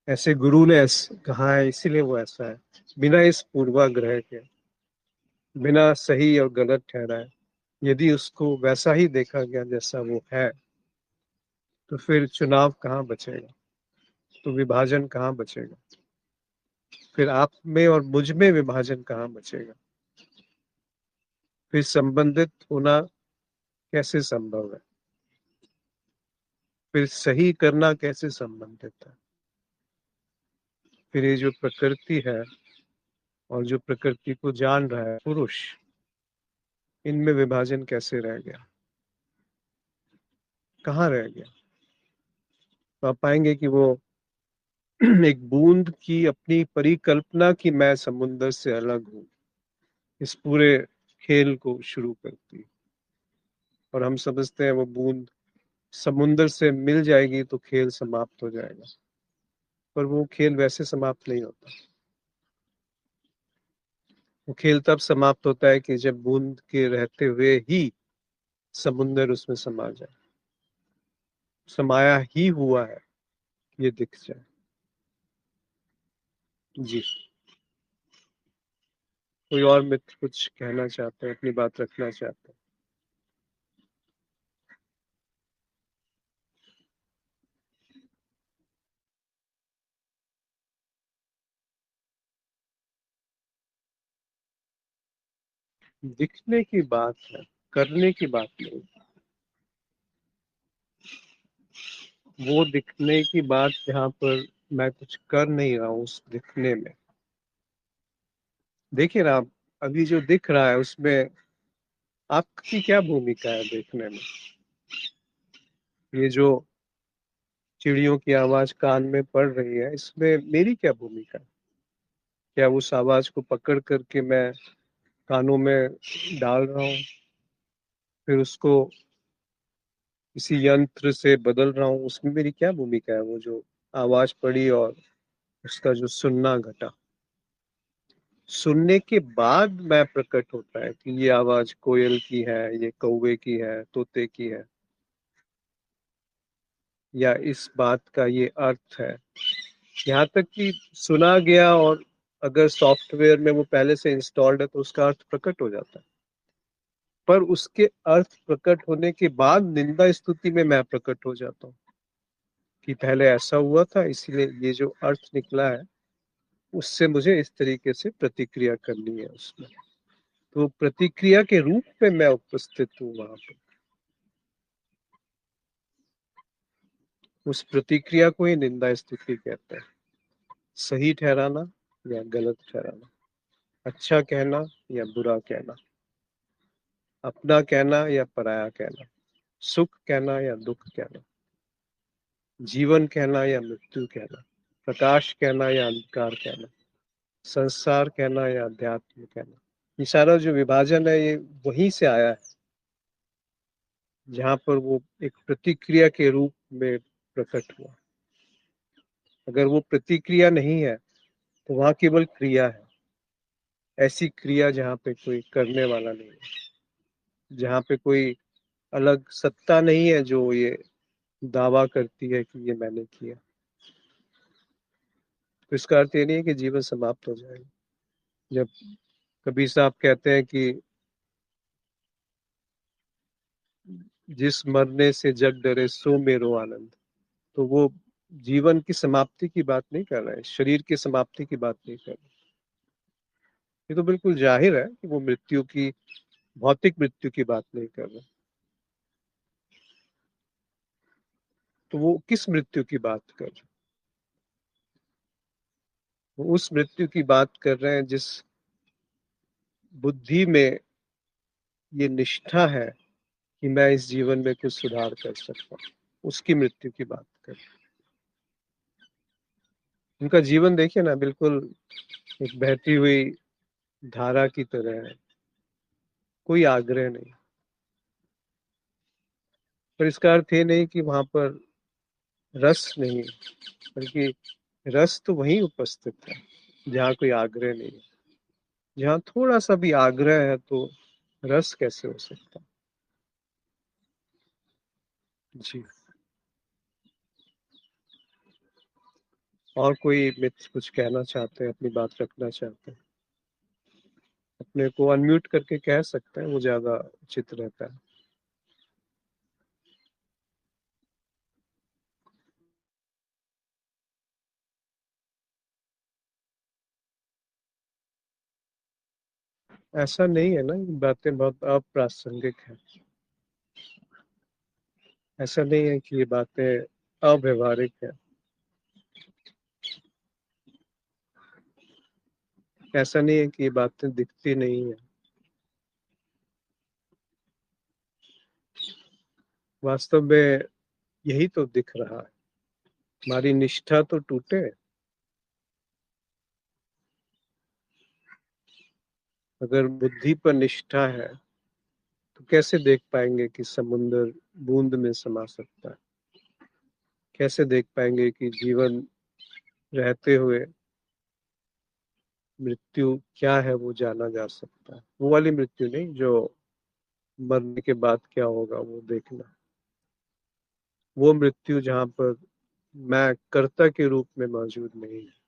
ऐसे गुरु ने कहा है इसीलिए वो ऐसा है, बिना इस पूर्वाग्रह के, बिना सही और गलत ठहराए, यदि उसको वैसा ही देखा गया जैसा वो है, तो फिर चुनाव कहाँ बचेगा, तो विभाजन कहाँ बचेगा, फिर आप में और मुझ में विभाजन कहाँ बचेगा, फिर संबंधित होना कैसे संभव है, फिर सही करना कैसे संबंधित है, फिर ये जो प्रकृति है और जो प्रकृति को जान रहा है पुरुष, इनमें विभाजन कैसे रह गया, कहाँ रह गया? तो आप पाएंगे कि वो एक बूंद की अपनी परिकल्पना की मैं समुंदर से अलग हूँ, इस पूरे खेल को शुरू करती है। और हम समझते हैं वो बूंद समुंदर से मिल जाएगी तो खेल समाप्त हो जाएगा। पर वो खेल वैसे समाप्त नहीं होता। वो खेल तब समाप्त होता है कि जब बूंद के रहते हुए ही समुंदर उसमें समा जाए, समाया ही हुआ है ये दिख जाए। जी। कोई और मित्र कुछ कहना चाहते हैं, अपनी बात रखना चाहते हैं? दिखने की बात है, करने की बात नहीं। वो दिखने की बात जहाँ पर मैं कुछ कर नहीं रहा हूँ उस दिखने में। देखिए ना आप, अभी जो दिख रहा है उसमें आपकी क्या भूमिका है देखने में? ये जो चिड़ियों की आवाज कान में पड़ रही है, इसमें मेरी क्या भूमिका है? क्या उस आवाज को पकड़ करके मैं कानों में डाल रहा हूँ, फिर उसको किसी यंत्र से बदल रहा हूँ? उसमें मेरी क्या भूमिका है? वो जो आवाज पड़ी और उसका जो सुनना घटा, सुनने के बाद मैं प्रकट होता है कि ये आवाज कोयल की है, ये कौवे की है, तोते की है, या इस बात का ये अर्थ है। यहाँ तक कि सुना गया, और अगर सॉफ्टवेयर में वो पहले से इंस्टॉल्ड है तो उसका अर्थ प्रकट हो जाता है। पर उसके अर्थ प्रकट होने के बाद निंदा स्तुति में मैं प्रकट हो जाता हूँ कि पहले ऐसा हुआ था, इसीलिए ये जो अर्थ निकला है उससे मुझे इस तरीके से प्रतिक्रिया करनी है उसमें। तो प्रतिक्रिया के रूप में मैं उपस्थित हूँ वहां पर। उस प्रतिक्रिया को ही निंदा स्तुति कहते हैं। सही ठहराना या गलत ठहराना, अच्छा कहना या बुरा कहना, अपना कहना या पराया कहना, सुख कहना या दुख कहना, जीवन कहना या मृत्यु कहना, प्रकाश कहना या अंधकार कहना, संसार कहना या अध्यात्म कहना। ये सारा जो विभाजन है ये वहीं से आया है, जहाँ पर वो एक प्रतिक्रिया के रूप में प्रकट हुआ। अगर वो प्रतिक्रिया नहीं है तो वहां केवल क्रिया है, ऐसी क्रिया जहाँ पे कोई करने वाला नहीं है, जहाँ पे कोई अलग सत्ता नहीं है जो ये दावा करती है कि ये मैंने किया। तो इसका अर्थ ये नहीं है कि जीवन समाप्त हो जाएगा। जब कबीर साहब कहते हैं कि जिस मरने से जग डरे सो मेरो आनंद, तो वो जीवन की समाप्ति की बात नहीं कर रहे हैं, शरीर की समाप्ति की बात नहीं कर रहे। ये तो बिल्कुल जाहिर है कि वो मृत्यु की, भौतिक मृत्यु की बात नहीं कर रहे। तो वो किस मृत्यु की बात कर रहे? वो उस मृत्यु की बात कर रहे हैं जिस बुद्धि में ये निष्ठा है कि मैं इस जीवन में कुछ सुधार कर सकता हूँ, उसकी मृत्यु की बात कर। उनका जीवन देखिए ना, बिल्कुल एक बहती हुई धारा की तरह है, कोई आग्रह नहीं। पर इसका अर्थ ये नहीं कि वहां पर रस नहीं, बल्कि रस तो वहीं उपस्थित है जहाँ कोई आग्रह नहीं है। जहाँ थोड़ा सा भी आग्रह है तो रस कैसे हो सकता? जी। और कोई मित्र कुछ कहना चाहते हैं, अपनी बात रखना चाहते हैं? अपने को अनम्यूट करके कह सकते हैं, वो ज्यादा उचित रहता है। ऐसा नहीं है ना, ये बातें बहुत अप्रासंगिक है। ऐसा नहीं है कि ये बातें अव्यवहारिक है। ऐसा नहीं है कि ये बातें दिखती नहीं है। वास्तव में यही तो दिख रहा है। हमारी निष्ठा तो टूटे। अगर बुद्धि पर निष्ठा है तो कैसे देख पाएंगे कि समुंदर बूंद में समा सकता है? कैसे देख पाएंगे कि जीवन रहते हुए मृत्यु क्या है वो जाना जा सकता है। वो वाली मृत्यु नहीं जो मरने के बाद क्या होगा वो देखना। वो मृत्यु जहाँ पर मैं कर्ता के रूप में मौजूद नहीं है।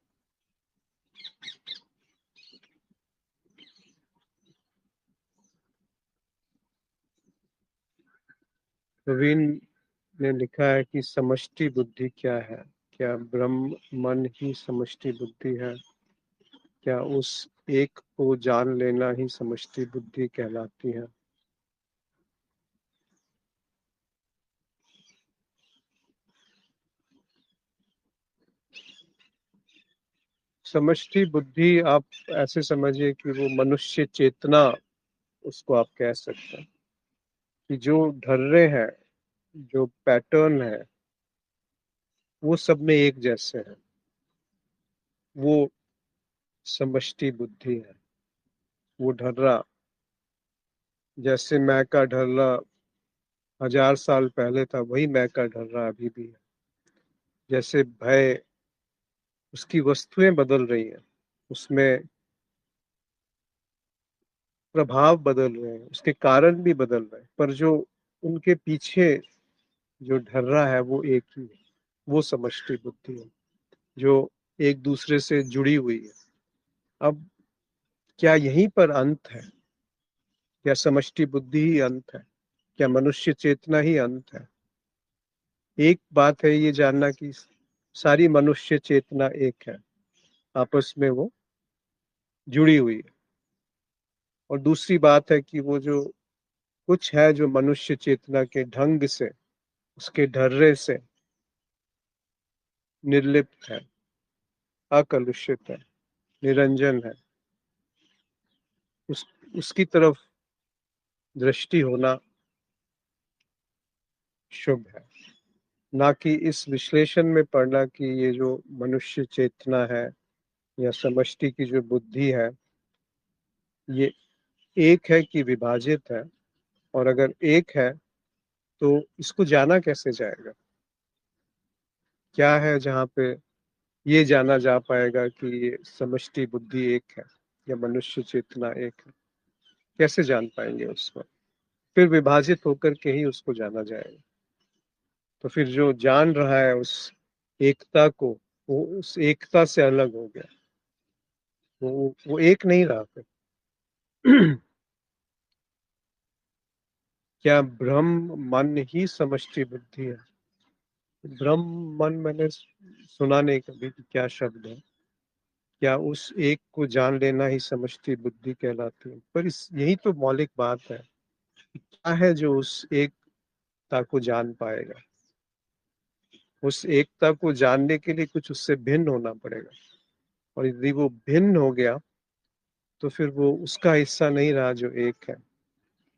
प्रवीण ने लिखा है कि समष्टि बुद्धि क्या है? क्या ब्रह्म मन ही समष्टि बुद्धि है? क्या उस एक को जान लेना ही समष्टि बुद्धि कहलाती है? समष्टि बुद्धि आप ऐसे समझिए कि वो मनुष्य चेतना, उसको आप कह सकते हैं कि जो ढर्रे हैं, जो पैटर्न है, वो सब में एक जैसे हैं। वो समष्टि बुद्धि है। वो ढर्रा, जैसे मैं का ढर्रा 1000 साल पहले था, वही मैं का ढर्रा अभी भी है। जैसे भय, उसकी वस्तुएं बदल रही हैं, उसमें प्रभाव बदल रहे हैं, उसके कारण भी बदल रहे हैं, पर जो उनके पीछे जो ढर्रा है वो एक ही है। वो समष्टि बुद्धि है जो एक दूसरे से जुड़ी हुई है। अब क्या यहीं पर अंत है? क्या समष्टि बुद्धि ही अंत है? क्या मनुष्य चेतना ही अंत है? एक बात है ये जानना कि सारी मनुष्य चेतना एक है, आपस में वो जुड़ी हुई है। और दूसरी बात है कि वो जो कुछ है जो मनुष्य चेतना के ढंग से, उसके ढर्रे से निर्लिप्त है, अकलुषित है, निरंजन है, उस उसकी तरफ दृष्टि होना शुभ है। ना कि इस विश्लेषण में पढ़ना कि ये जो मनुष्य चेतना है या समष्टि की जो बुद्धि है, ये एक है कि विभाजित है। और अगर एक है तो इसको जाना कैसे जाएगा? क्या है जहाँ पे ये जाना जा पाएगा कि ये समष्टि बुद्धि एक है या मनुष्य चेतना एक है? कैसे जान पाएंगे उसको? फिर विभाजित होकर के ही उसको जाना जाएगा। तो फिर जो जान रहा है उस एकता को, वो उस एकता से अलग हो गया। वो एक नहीं रहा फिर। क्या ब्रह्म मन ही समष्टि बुद्धि है? ब्रह्म मन मैंने सुना नहीं कभी कि क्या शब्द है। क्या उस एक को जान लेना ही समष्टि बुद्धि कहलाती है? पर इस यही तो मौलिक बात है। क्या है जो उस एकता को जान पाएगा? उस एकता को जानने के लिए कुछ उससे भिन्न होना पड़ेगा। और यदि वो भिन्न हो गया तो फिर वो उसका हिस्सा नहीं रहा जो एक है,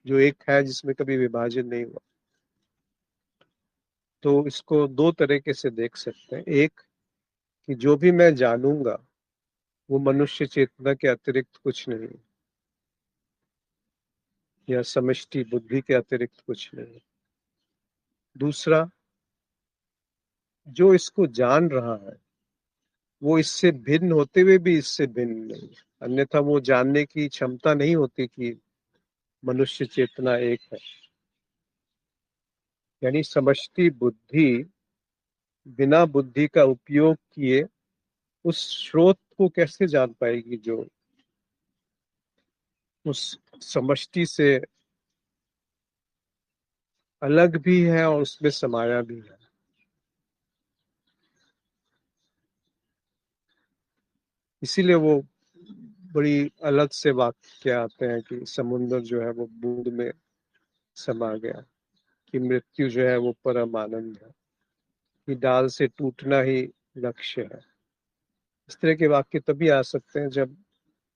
जो एक है जिसमें कभी विभाजन नहीं हुआ। तो इसको दो तरीके से देख सकते हैं। एक, कि जो भी मैं जानूंगा वो मनुष्य चेतना के अतिरिक्त कुछ नहीं है, या समष्टि बुद्धि के अतिरिक्त कुछ नहीं है। दूसरा, जो इसको जान रहा है वो इससे भिन्न होते हुए भी इससे भिन्न नहीं है। अन्यथा वो जानने की क्षमता नहीं होती कि मनुष्य चेतना एक है। यानी समष्टि बुद्धि बिना बुद्धि का उपयोग किए उस स्रोत को कैसे जान पाएगी जो उस समष्टि से अलग भी है और उसमें समाया भी है। इसीलिए वो बड़ी अलग से वाक्य आते हैं कि समुद्र जो है वो बूंद में समा गया, कि मृत्यु जो है वो परम आनंद है, कि डाल से टूटना ही लक्ष्य है। इस तरह के वाक्य तभी आ सकते हैं जब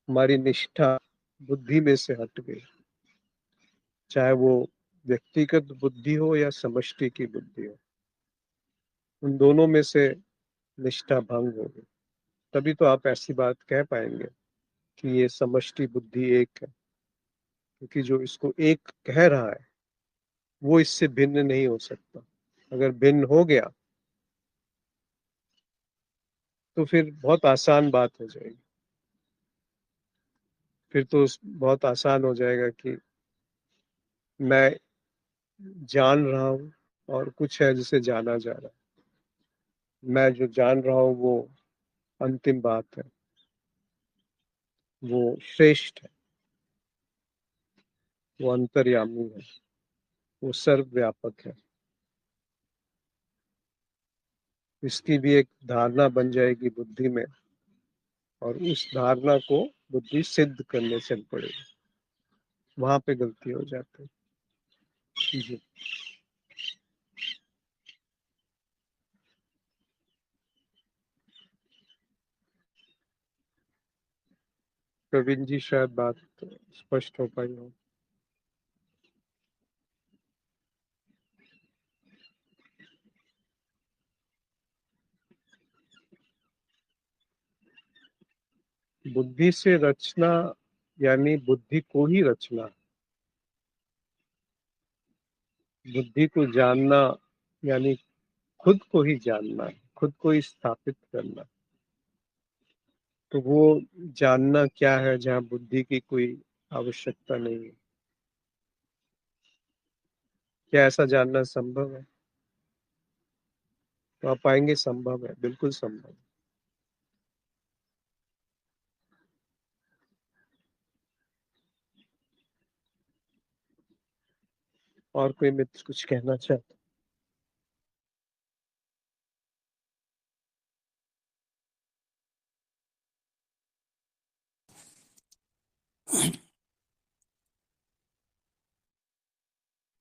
हमारी निष्ठा बुद्धि में से हट गई, चाहे वो व्यक्तिगत बुद्धि हो या समष्टि की बुद्धि हो। उन दोनों में से निष्ठा भंग हो गई, तभी तो आप ऐसी बात कह पाएंगे कि ये समष्टि बुद्धि एक है। क्योंकि जो इसको एक कह रहा है वो इससे भिन्न नहीं हो सकता। अगर भिन्न हो गया तो फिर बहुत आसान बात हो जाएगी। फिर तो बहुत आसान हो जाएगा कि मैं जान रहा हूँ और कुछ है जिसे जाना जा रहा है। मैं जो जान रहा हूँ वो अंतिम बात है, वो श्रेष्ठ है, वो अंतर्यामी है, वो सर्वव्यापक है। इसकी भी एक धारणा बन जाएगी बुद्धि में, और उस धारणा को बुद्धि सिद्ध करने चल पड़ेगी। वहां पे गलती हो जाती है। जी। प्रवीण जी, शायद बात स्पष्ट हो पाई हो। बुद्धि से रचना यानी बुद्धि को ही रचना, बुद्धि को जानना यानी खुद को ही जानना, खुद को ही स्थापित करना। तो वो जानना क्या है जहाँ बुद्धि की कोई आवश्यकता नहीं है? क्या ऐसा जानना संभव है? तो आप पाएंगे संभव है, बिल्कुल संभव है। और कोई मित्र कुछ कहना चाहते?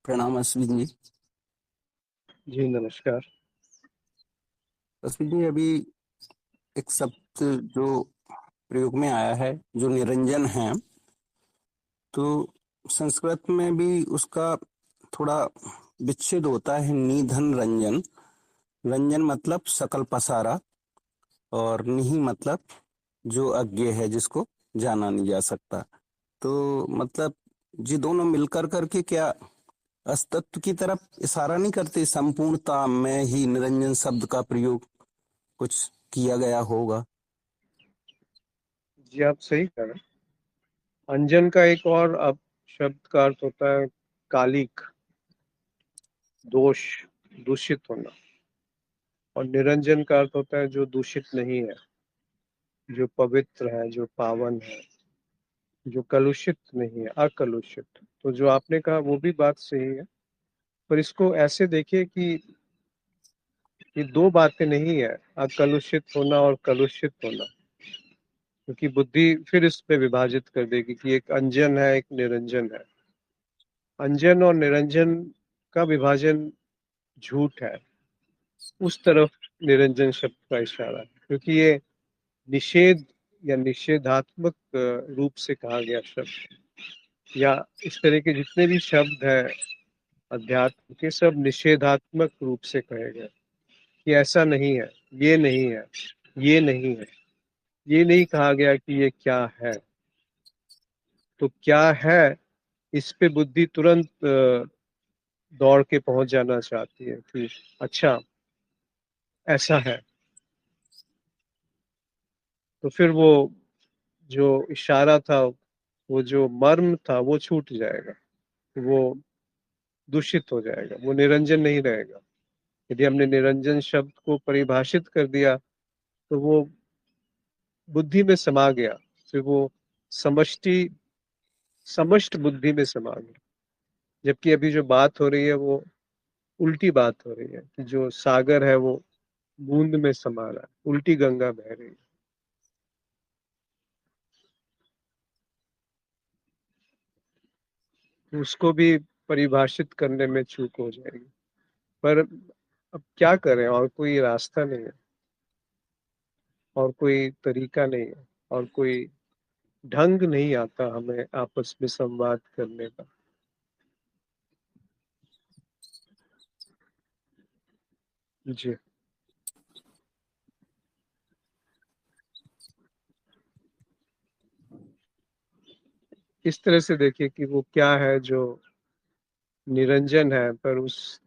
प्रणाम अश्विन जी। जी नमस्कार। अश्विन जी, अभी एक शब्द जो प्रयोग में आया है जो निरंजन है, तो संस्कृत में भी उसका थोड़ा विच्छेद होता है, निधन रंजन। रंजन मतलब सकल पसारा, और निहि मतलब जो अज्ञेय है, जिसको जाना नहीं जा सकता। तो मतलब ये दोनों मिलकर करके क्या अस्तित्व की तरफ इशारा नहीं करते? संपूर्णता में ही निरंजन शब्द का प्रयोग कुछ किया गया होगा। जी आप सही कह रहे हैं। अंजन का एक और अब शब्द का अर्थ होता है कालिक, दोष, दूषित होना। और निरंजन का अर्थ होता है जो दूषित नहीं है, जो पवित्र है, जो पावन है, जो कलुषित नहीं है, अकलुषित। तो जो आपने कहा वो भी बात सही है, पर इसको ऐसे देखिए कि ये दो बातें नहीं है, अकलुषित होना और कलुषित होना। क्योंकि बुद्धि फिर इस पे विभाजित कर देगी कि एक अंजन है, एक निरंजन है। अंजन और निरंजन का विभाजन झूठ है, उस तरफ निरंजन शब्द का इशारा है। क्योंकि ये निषेध या निषेधात्मक रूप से कहा गया शब्द, या इस तरह के जितने भी शब्द हैं अध्यात्म के, सब निषेधात्मक रूप से कहे गए कि ऐसा नहीं है, ये नहीं है, ये नहीं है। ये नहीं कहा गया कि ये क्या है। तो क्या है, इस पे बुद्धि तुरंत दौड़ के पहुंच जाना चाहती है कि अच्छा ऐसा है। तो फिर वो जो इशारा था, वो जो मर्म था, वो छूट जाएगा, वो दूषित हो जाएगा, वो निरंजन नहीं रहेगा। यदि हमने निरंजन शब्द को परिभाषित कर दिया तो वो बुद्धि में समा गया, फिर वो समष्टि समष्ट बुद्धि में समा गया। जबकि अभी जो बात हो रही है वो उल्टी बात हो रही है कि जो सागर है वो बूंद में समा रहा है, उल्टी गंगा बह रही है। उसको भी परिभाषित करने में चूक हो जाएगी। पर अब क्या करें, और कोई रास्ता नहीं है, और कोई तरीका नहीं है, और कोई ढंग नहीं आता हमें आपस में संवाद करने का। जी। इस तरह से देखिए कि वो क्या है जो निरंजन है, पर उस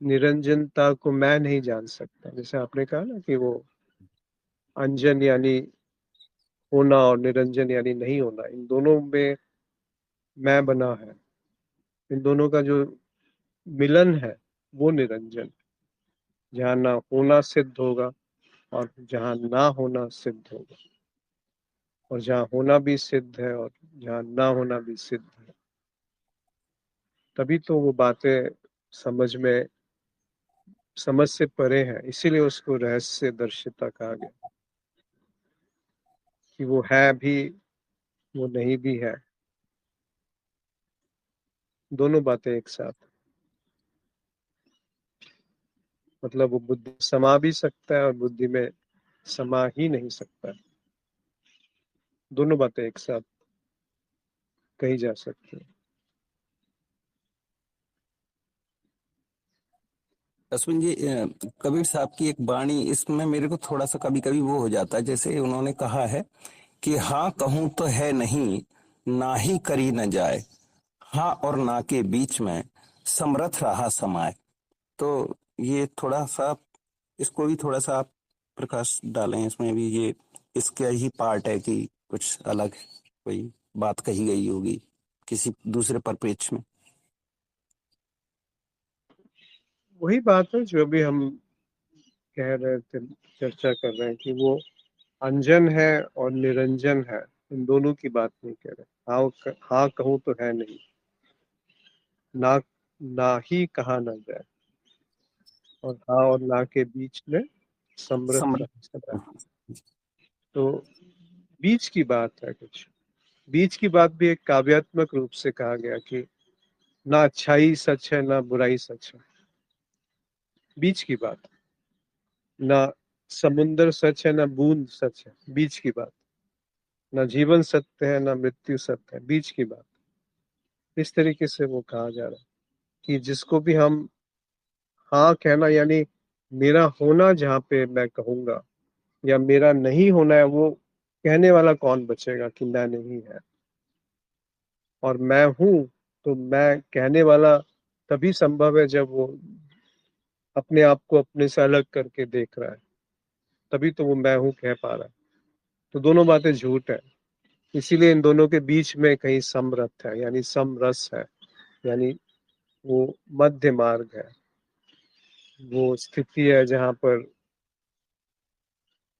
निरंजनता को मैं नहीं जान सकता। जैसे आपने कहा ना कि वो अंजन यानी होना और निरंजन यानी नहीं होना, इन दोनों में मैं बना है। इन दोनों का जो मिलन है वो निरंजन, जहाँ ना होना सिद्ध होगा और जहाँ ना होना सिद्ध होगा, और जहाँ होना भी सिद्ध है और जहाँ ना होना भी सिद्ध है। तभी तो वो बातें समझ से परे है, इसीलिए उसको रहस्य दर्शिता कहा गया, कि वो है भी वो नहीं भी है, दोनों बातें एक साथ। मतलब वो बुद्धि समा भी सकता है और बुद्धि में समा ही नहीं सकता है। दोनों बातें एक साथ कही जा सकती है। अश्विन जी, कबीर साहब की एक वाणी इसमें मेरे को थोड़ा सा कभी कभी वो हो जाता है, जैसे उन्होंने कहा है कि हाँ कहूं तो है नहीं, ना ही करी न जाए, हाँ और ना के बीच में समरथ रहा समाए। तो ये थोड़ा सा, इसको भी थोड़ा सा आप प्रकाश डालें, इसमें भी ये इसका ही पार्ट है कि कुछ अलग कोई बात कही गई होगी किसी दूसरे परिप्रेक्ष्य में। वही बात है जो अभी हम कह रहे थे, चर्चा कर रहे हैं, कि वो अंजन है और निरंजन है, इन दोनों की बात नहीं कह रहे। हाँ कहूं तो है नहीं, ना ना ही कहा ना जाए, और हाँ और ना के बीच में समृद्ध रह सकता है। तो बीच की बात है, कुछ बीच की बात भी एक काव्यात्मक रूप से कहा गया कि ना अच्छाई सच है ना बुराई सच है, बीच की बात। ना समुंदर सच है ना बूंद सच है, बीच की बात। ना जीवन सत्य है ना मृत्यु सत्य है, बीच की बात। इस तरीके से वो कहा जा रहा है कि जिसको भी हम हाँ कहना, यानी मेरा होना जहाँ पे मैं कहूंगा, या मेरा नहीं होना है, वो कहने वाला कौन बचेगा कि मैं नहीं है। और मैं हूं, तो मैं कहने वाला तभी संभव है जब वो अपने आप को अपने से अलग करके देख रहा है, तभी तो वो मैं हूं कह पा रहा है। तो दोनों बातें झूठ है, इसीलिए इन दोनों के बीच में कहीं समरथ है, यानी समरस है, यानी वो मध्य मार्ग है, वो स्थिति है जहां पर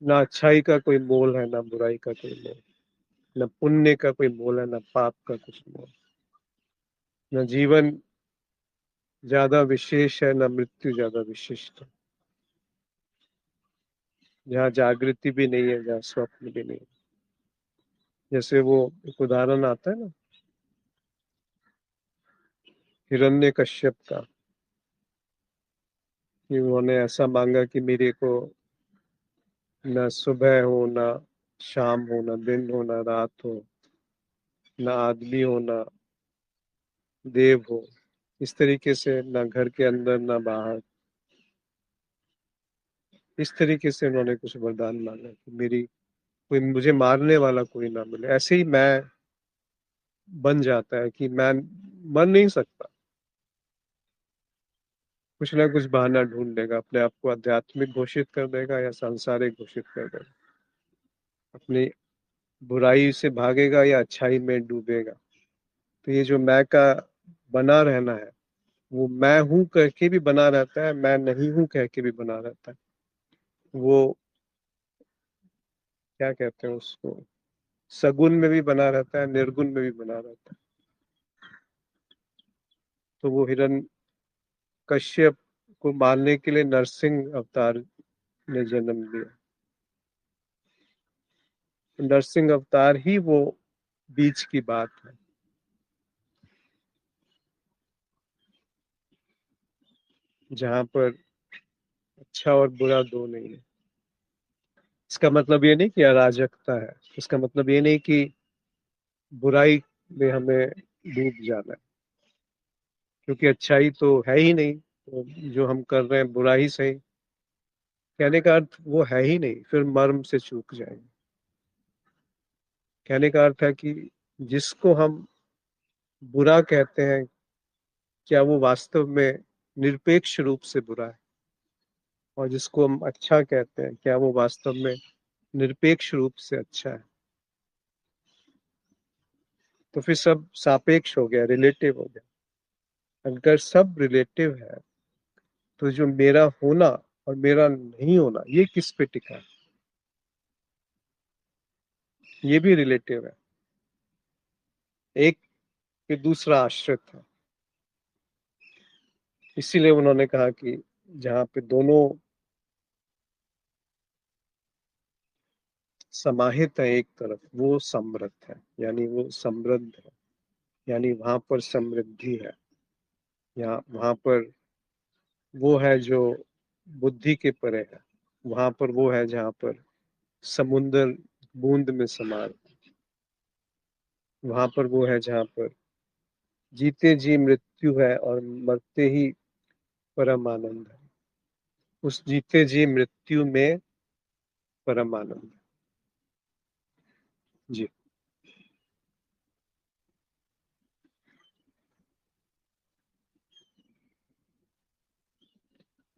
ना अच्छाई का कोई मोल है ना बुराई का कोई मोल, न पुण्य का कोई मोल है ना पाप का कुछ मोल, न जीवन ज्यादा विशेष है ना मृत्यु ज्यादा विशिष्ट है, जहाँ जागृति भी नहीं है जहाँ स्वप्न भी नहीं है। जैसे वो एक उदाहरण आता है ना, हिरण्यकश्यप का, कि उन्होंने ऐसा मांगा कि मेरे को न सुबह हो ना शाम हो, ना दिन हो ना रात हो, ना आदमी हो ना देव हो, इस तरीके से ना घर के अंदर ना बाहर। इस तरीके से उन्होंने कुछ वरदान मांगा कि मेरी कोई मुझे मारने वाला कोई ना मिले। ऐसे ही मैं बन जाता है कि मैं मर नहीं सकता, कुछ ना कुछ बहाना ढूंढ लेगा, अपने आप को आध्यात्मिक घोषित कर देगा या सांसारिक घोषित कर देगा, अपनी बुराई से भागेगा या अच्छाई में डूबेगा। तो ये जो मैं का बना रहना है, वो मैं हूं कह के भी बना रहता है, मैं नहीं हूं कह के भी बना रहता है। वो क्या कहते हैं उसको, सगुन में भी बना रहता है, निर्गुण में भी बना रहता है। तो वो हिरण कश्यप को मारने के लिए नरसिंह अवतार ने जन्म लिया। नरसिंह अवतार ही वो बीच की बात है, जहां पर अच्छा और बुरा दो नहीं है। इसका मतलब ये नहीं कि अराजकता है, इसका मतलब ये नहीं कि बुराई में हमें डूब जाना है, क्योंकि अच्छाई तो है ही नहीं, तो जो हम कर रहे हैं बुरा ही सही, कहने का अर्थ वो है ही नहीं, फिर मर्म से चूक जाएंगे। कहने का अर्थ है कि जिसको हम बुरा कहते हैं, क्या वो वास्तव में निरपेक्ष रूप से बुरा है, और जिसको हम अच्छा कहते हैं क्या वो वास्तव में निरपेक्ष रूप से अच्छा है, तो फिर सब सापेक्ष हो गया, रिलेटिव हो गया। अगर सब रिलेटिव है तो जो मेरा होना और मेरा नहीं होना ये किस पे टिका है? ये भी रिलेटिव है, एक पे दूसरा आश्रित है। इसीलिए उन्होंने कहा कि जहां पे दोनों समाहित है एक तरफ, वो समृद्ध है, यानी वो समृद्ध है, यानी वहां पर समृद्धि है, या वहां पर वो है जो बुद्धि के परे है, वहां पर वो है जहां पर समुद्र बूंद में समा, वहां पर वो है जहां पर जीते जी मृत्यु है और मरते ही परम आनंद है। उस जीते जी मृत्यु में परम आनंद है। जी।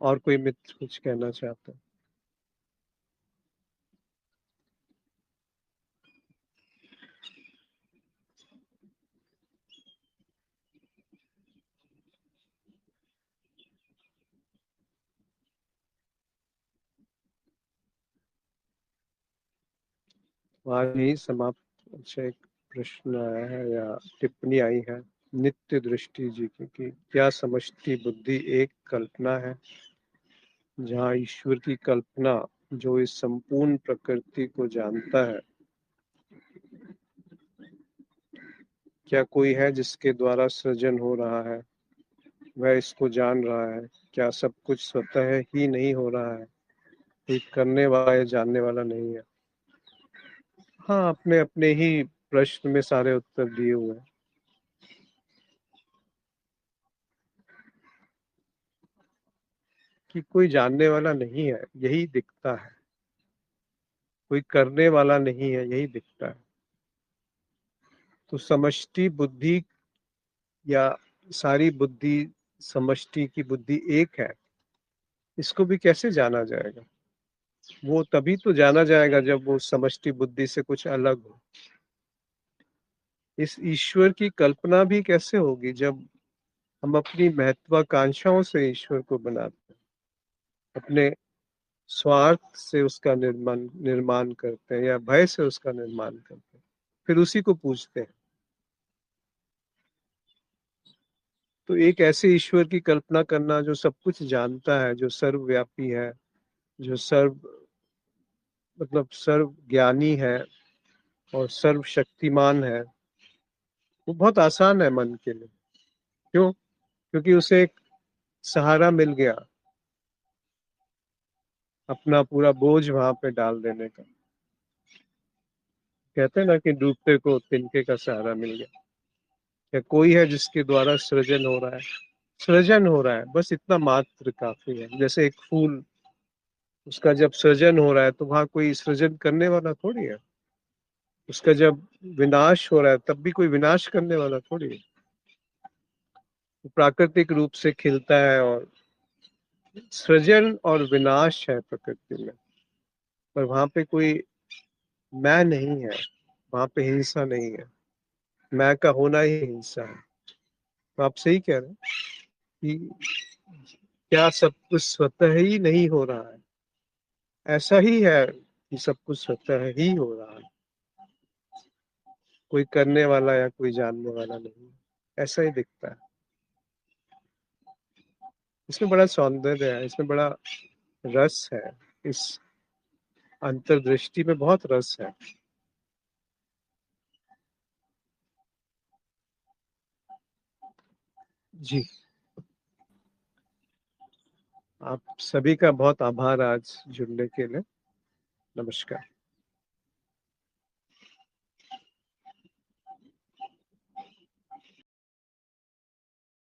और कोई मित्र कुछ कहना चाहता है? आज यही समाप्त। अच्छा, एक प्रश्न आया है या टिप्पणी आई है नित्य दृष्टि जी की कि क्या समष्टि बुद्धि एक कल्पना है जहाँ ईश्वर की कल्पना जो इस संपूर्ण प्रकृति को जानता है, क्या कोई है जिसके द्वारा सृजन हो रहा है, वह इसको जान रहा है? क्या सब कुछ स्वतः ही नहीं हो रहा है, कोई करने वाला या जानने वाला नहीं है? हाँ, अपने अपने ही प्रश्न में सारे उत्तर दिए हुए हैं। कि कोई जानने वाला नहीं है यही दिखता है, कोई करने वाला नहीं है यही दिखता है। तो समष्टि बुद्धि या सारी बुद्धि समष्टि की बुद्धि एक है, इसको भी कैसे जाना जाएगा? वो तभी तो जाना जाएगा जब वो समष्टि बुद्धि से कुछ अलग हो। इस ईश्वर की कल्पना भी कैसे होगी जब हम अपनी महत्वाकांक्षाओं से ईश्वर को बनाते हैं, अपने स्वार्थ से उसका निर्माण निर्माण करते हैं या भय से उसका निर्माण करते हैं, फिर उसी को पूजते हैं। तो एक ऐसे ईश्वर की कल्पना करना जो सब कुछ जानता है, जो सर्वव्यापी है, जो सर्व ज्ञानी है और सर्वशक्तिमान है, वो बहुत आसान है मन के लिए। क्यों? क्योंकि उसे एक सहारा मिल गया अपना पूरा बोझ वहां पे डाल देने का। कहते हैं ना कि डूबते को तिनके का सहारा मिल गया। या कोई है जिसके द्वारा सृजन हो रहा है, सृजन हो रहा है, बस इतना मात्र काफी है। जैसे एक फूल, उसका जब सृजन हो रहा है तो वहां कोई सृजन करने वाला थोड़ी है। उसका जब विनाश हो रहा है तब भी कोई विनाश करने वाला थोड़ी है। वो प्राकृतिक रूप से खिलता है, और सृजन और विनाश है प्रकृति में, पर वहां पे कोई मैं नहीं है, वहां पे हिंसा नहीं है। मैं का होना ही हिंसा है। तो आप सही कह रहे हैं कि क्या सब कुछ स्वतः ही नहीं हो रहा है? ऐसा ही है कि सब कुछ स्वतः ही हो रहा है, कोई करने वाला या कोई जानने वाला नहीं, ऐसा ही दिखता है। इसमें बड़ा सौंदर्य है, इसमें बड़ा रस है, इस अंतर्दृष्टि में बहुत रस है। जी। आप सभी का बहुत आभार आज जुड़ने के लिए। नमस्कार।